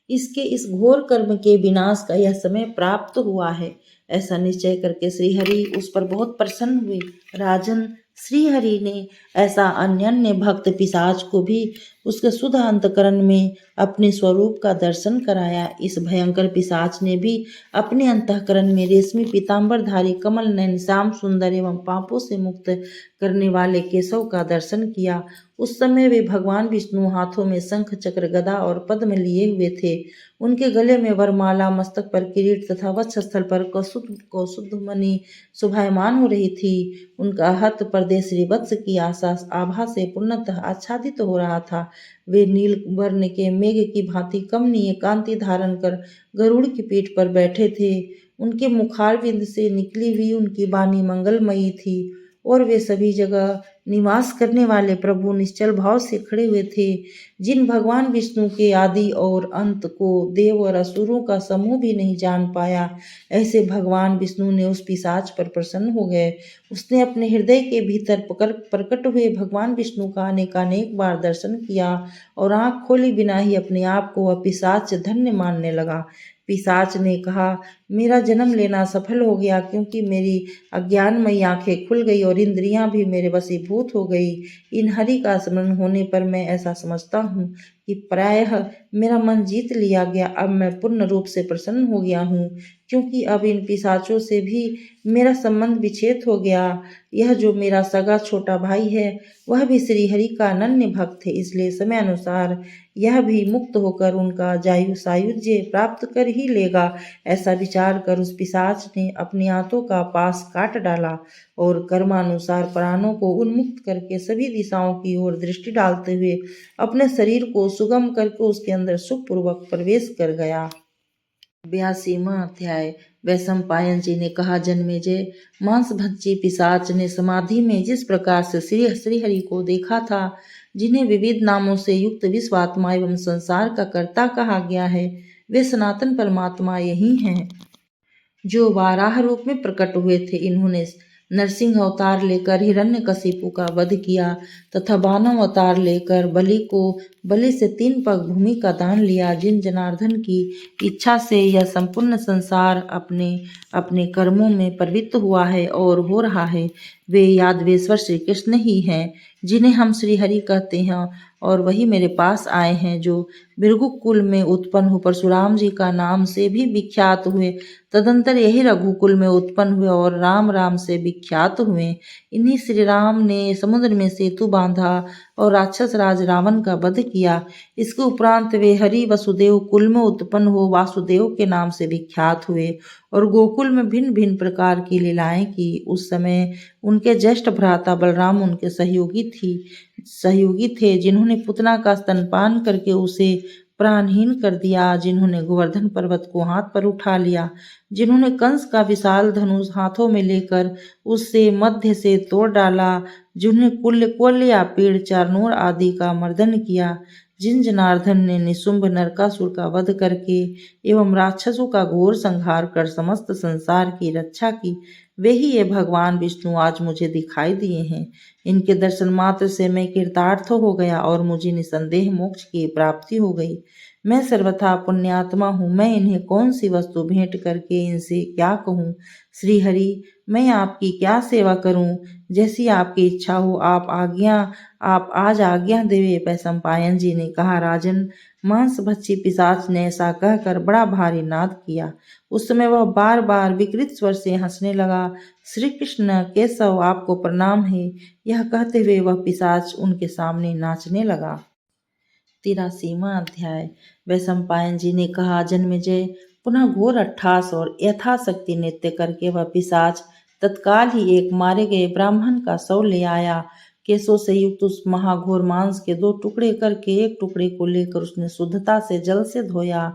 इसके इस घोर कर्म के विनाश का यह समय प्राप्त हुआ है। ऐसा निश्चय करके श्रीहरि उस पर बहुत प्रसन्न हुए। राजन, श्रीहरि ने ऐसा अन्य भक्त पिशाच को भी उसके शुद्ध अंतकरण में अपने स्वरूप का दर्शन कराया। इस भयंकर पिशाच ने भी अपने अंतःकरण में रेशमी पीताम्बरधारी कमल नयन श्याम सुंदर एवं पापों से मुक्त करने वाले केशव का दर्शन किया। उस समय वे भगवान विष्णु हाथों में शंख चक्र गदा और पद्म लिए हुए थे। उनके गले में वरमाला, मस्तक पर किरीट तथा वक्षस्थल पर कौस्तुभ मणि शोभायमान हो रही थी। उनका हत प्रदेश श्रीवत्स की आभा से पूर्णतः आच्छादित हो रहा था। वे नील वर्ण के मेघ की भांति कमनीय कांति धारण कर गरुड़ की पीठ पर बैठे थे। उनके मुखारविंद से निकली हुई उनकी वाणी मंगलमयी थी और वे सभी जगह निवास करने वाले प्रभु निश्चल भाव से खड़े हुए थे। जिन भगवान विष्णु के आदि और अंत को देव और असुरों का समूह भी नहीं जान पाया, ऐसे भगवान विष्णु ने उस पिशाच पर प्रसन्न हो गए। उसने अपने हृदय के भीतर प्रकट हुए भगवान विष्णु का अनेक बार दर्शन किया और आंख खोले बिना ही अपने आप को वह पिशाच धन्य मानने लगा। पिशाच ने कहा, मेरा जन्म लेना सफल हो गया, क्योंकि मेरी अज्ञानमयी आंखें खुल गई और इंद्रियां भी मेरे वशीभूत हो गई। इन हरि का स्मरण होने पर मैं ऐसा समझता हूँ कि प्रायः मेरा मन जीत लिया गया। अब मैं पूर्ण रूप से प्रसन्न हो गया हूँ, क्योंकि अब इन पिशाचों से भी मेरा संबंध विच्छेद हो गया। यह जो मेरा सगा छोटा भाई है, वह भी श्रीहरि का अनन्य भक्त है, इसलिए समय अनुसार यह भी मुक्त होकर उनका सायुज्य प्राप्त कर ही लेगा। ऐसा विचार कर उस पिशाच ने अपने हाथों का पास काट डाला और कर्मानुसार प्राणों को उन्मुक्त करके सभी दिशाओं की ओर दृष्टि डालते हुए अपने शरीर को सुगम करके उसके अंदर सुखपूर्वक प्रवेश कर गया। 82वां अध्याय। वैशंपायन जी ने कहा, जन्मेजय, मांसभक्षी पिशाच ने समाधि में जिस प्रकार से श्रीहरि को देखा था, जिन्हें विविध नामों से युक्त विश्वात्मा एवं संसार का कर्ता कहा गया है, वे सनातन परमात्मा यही हैं जो वाराह रूप में प्रकट हुए थे। इन्होंने नरसिंह अवतार लेकर हिरण्यकशिपु का वध किया तथा वामन अवतार लेकर बलि से 3 पग भूमि का दान लिया। जिन जनार्दन की इच्छा से यह संपूर्ण संसार अपने अपने कर्मों में प्रवृत्त हुआ है और हो रहा है, वे यादवेश्वर श्री कृष्ण ही हैं, जिन्हें हम श्रीहरि कहते हैं, और वही मेरे पास आए हैं, जो भृगुकुल में उत्पन्न हो परशुराम जी का नाम से भी विख्यात हुए। तदंतर यही रघुकुल में उत्पन्न हुए और राम राम से विख्यात हुए। इन्हीं श्री राम ने समुद्र में सेतु बांधा और राक्षस राज रावण का वध किया। इसके उपरांत वे हरि वसुदेव कुल में उत्पन्न हो वासुदेव के नाम से विख्यात हुए और गोकुल में भिन्न भिन्न प्रकार की लीलाएं की। उस समय उनके ज्येष्ठ भ्राता बलराम उनके सहयोगी थे, जिन्होंने पुतना का स्तनपान करके उसे प्राणहीन कर दिया, जिन्होंने गोवर्धन पर्वत को हाथ पर उठा लिया, जिन्होंने कंस का विशाल धनुष हाथों में लेकर उससे मध्य से तोड़ डाला, जिन्होंने कुल्या पेड़ चारनोर आदि का मर्दन किया, जिन जनार्दन ने निशुंभ नरकासुर का वध करके एवं राक्षसों का घोर संहार कर समस्त संसार की रक्षा की, वे ही ये भगवान विष्णु आज मुझे दिखाई दिए हैं। इनके दर्शन मात्र से मैं कृतार्थ हो गया और मुझे निसंदेह मोक्ष की प्राप्ति हो गई। मैं सर्वथा पुण्यात्मा हूँ। मैं इन्हें कौन सी वस्तु भेंट करके इनसे क्या कहूँ? श्री हरि, मैं आपकी क्या सेवा करूँ? जैसी आपकी इच्छा हो, आप आज आज्ञा देवे। वैशंपायन जी ने कहा, राजन, मांसभक्षी पिशाच ने ऐसा कहकर बड़ा भारी नाद किया। उस समय वह बार बार विकृत स्वर से हंसने लगा। श्री कृष्ण, केशव, आपको प्रणाम है, यह कहते हुए वह पिशाच उनके सामने नाचने लगा। 83वां अध्याय। वैशंपायन जी ने कहा, जन्मेजय, पुनः घोर अट्ठास और यथाशक्ति नृत्य करके वह पिशाच तत्काल ही एक मारे गए ब्राह्मण का शव ले आया। केशों से युक्त उस महाघोर मांस के 2 टुकड़े करके एक टुकड़े को लेकर उसने शुद्धता से जल से धोया।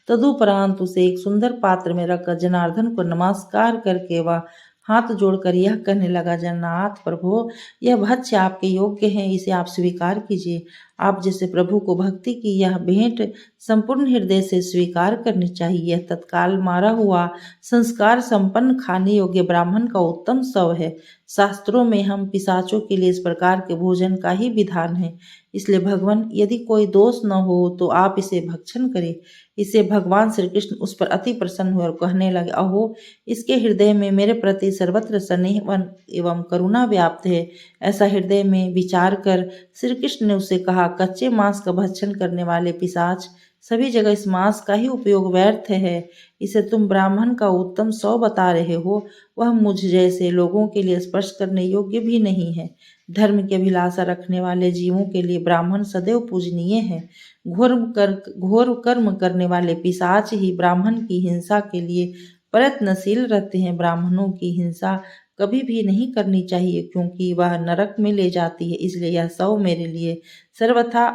तदुपरांत उसे एक सुंदर पात्र में रखकर जनार्दन को नमस्कार करके वह हाथ जोड़कर यह कहने लगा, जगन्नाथ प्रभु, यह भक्ष्य आपके योग्य है, इसे आप स्वीकार कीजिए। आप जैसे प्रभु को भक्ति की यह भेंट संपूर्ण हृदय से स्वीकार करनी चाहिए। यह तत्काल मारा हुआ संस्कार संपन्न खाने योग्य ब्राह्मण का उत्तम शव है। शास्त्रों में हम पिशाचों के लिए इस प्रकार के भोजन का ही विधान है। इसलिए भगवान, यदि कोई दोष न हो तो आप इसे भक्षण करें। इसे भगवान श्री कृष्ण उस पर अति प्रसन्न हुए और कहने लगे, अहो, इसके हृदय में मेरे प्रति सर्वत्र स्नेह एवं करुणा व्याप्त है। ऐसा हृदय में विचार कर श्री कृष्ण ने उसे कहा, कच्चे मांस का भक्षण करने वाले पिशाच, सभी जगह इस मांस का ही उपयोग व्यर्थ है। इसे तुम ब्राह्मण का उत्तम शव बता रहे हो, वह मुझ जैसे लोगों के लिए स्पर्श करने योग्य भी नहीं है। धर्म की अभिलाषा रखने वाले जीवों के लिए ब्राह्मण सदैव पूजनीय है। घोर कर्म करने वाले पिशाच ही ब्राह्मण की हिंसा के लिए प्रयत्नशील रहते हैं। ब्राह्मणों की हिंसा कभी भी नहीं करनी चाहिए, क्योंकि वह नरक में ले जाती है। इसलिए यह शव मेरे लिए सर्वथा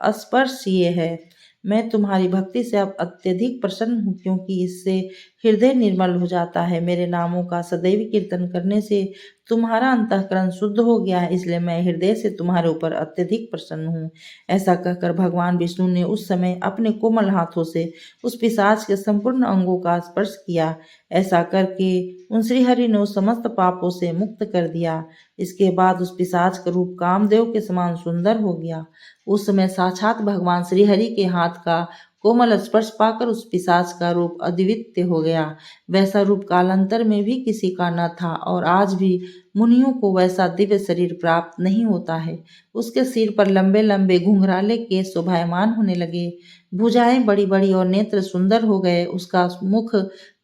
अस्पर्शीय है। मैं तुम्हारी भक्ति से अब अत्यधिक प्रसन्न हूँ, क्योंकि इससे हृदय निर्मल हो जाता है। मेरे नामों का सदैव कीर्तन करने से तुम्हारा अंतःकरण शुद्ध हो गया है, इसलिए मैं हृदय से तुम्हारे ऊपर अत्यधिक प्रसन्न हूँ। ऐसा कहकर भगवान विष्णु ने उस समय अपने कोमल हाथों से उस पिशाच के संपूर्ण अंगों का स्पर्श किया। ऐसा करके उन श्रीहरि ने उस समस्त पापों से मुक्त कर दिया। इसके बाद उस पिशाच का रूप कामदेव के समान सुंदर हो गया। उस समय साक्षात भगवान श्रीहरि के हाथ का कोमल स्पर्श पाकर उस पिशाच का रूप अद्वितीय हो गया। वैसा रूप कालांतर में भी किसी का न था और आज भी मुनियों को वैसा दिव्य शरीर प्राप्त नहीं होता है। उसके सिर पर लंबे लंबे घुंघराले केश शोभायमान होने लगे, भुजाएं बड़ी बड़ी और नेत्र सुंदर हो गए, उसका मुख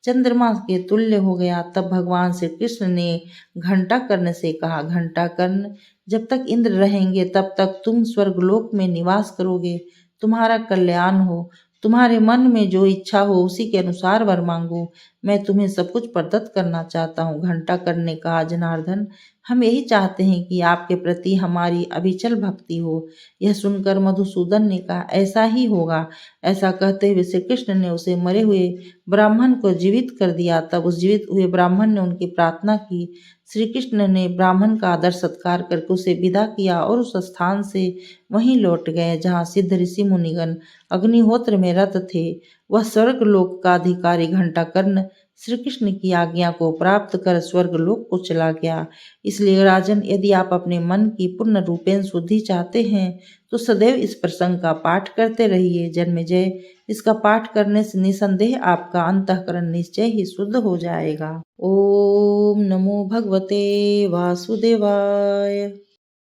चंद्रमा के तुल्य हो गया। तब भगवान श्री कृष्ण ने घंटा कर्ण से कहा, घंटा कर्ण, जब तक इंद्र रहेंगे तब तक तुम स्वर्गलोक में निवास करोगे। तुम्हारा कल्याण हो, तुम्हारे मन में जो इच्छा हो उसी के अनुसार वर मांगो, मैं तुम्हें सब कुछ प्रदत्त करना चाहता हूँ। घंटा कर्ण ने कहा, जनार्दन, हम यही चाहते हैं कि आपके प्रति हमारी अविचल भक्ति हो। यह सुनकर मधुसूदन ने कहा, ऐसा ही होगा। ऐसा कहते हुए श्री कृष्ण ने उसे मरे हुए ब्राह्मण को जीवित कर दिया। तब उस जीवित हुए ब्राह्मण ने उनकी प्रार्थना की। श्री कृष्ण ने ब्राह्मण का आदर सत्कार करके उसे विदा किया और उस स्थान से वहीं लौट गए जहाँ सिद्ध ऋषि मुनिगण अग्निहोत्र में रत थे। वह स्वर्ग लोक का अधिकारी घंटा कर्ण श्री कृष्ण की आज्ञा को प्राप्त कर स्वर्ग लोक को चला गया। इसलिए राजन, यदि आप अपने मन की पूर्ण रूपेण शुद्धि चाहते हैं तो सदैव इस प्रसंग का पाठ करते रहिए। जन्मेजय, इसका पाठ करने से निसंदेह आपका अंतःकरण निश्चय ही शुद्ध हो जाएगा। ओम नमो भगवते वासुदेवाय।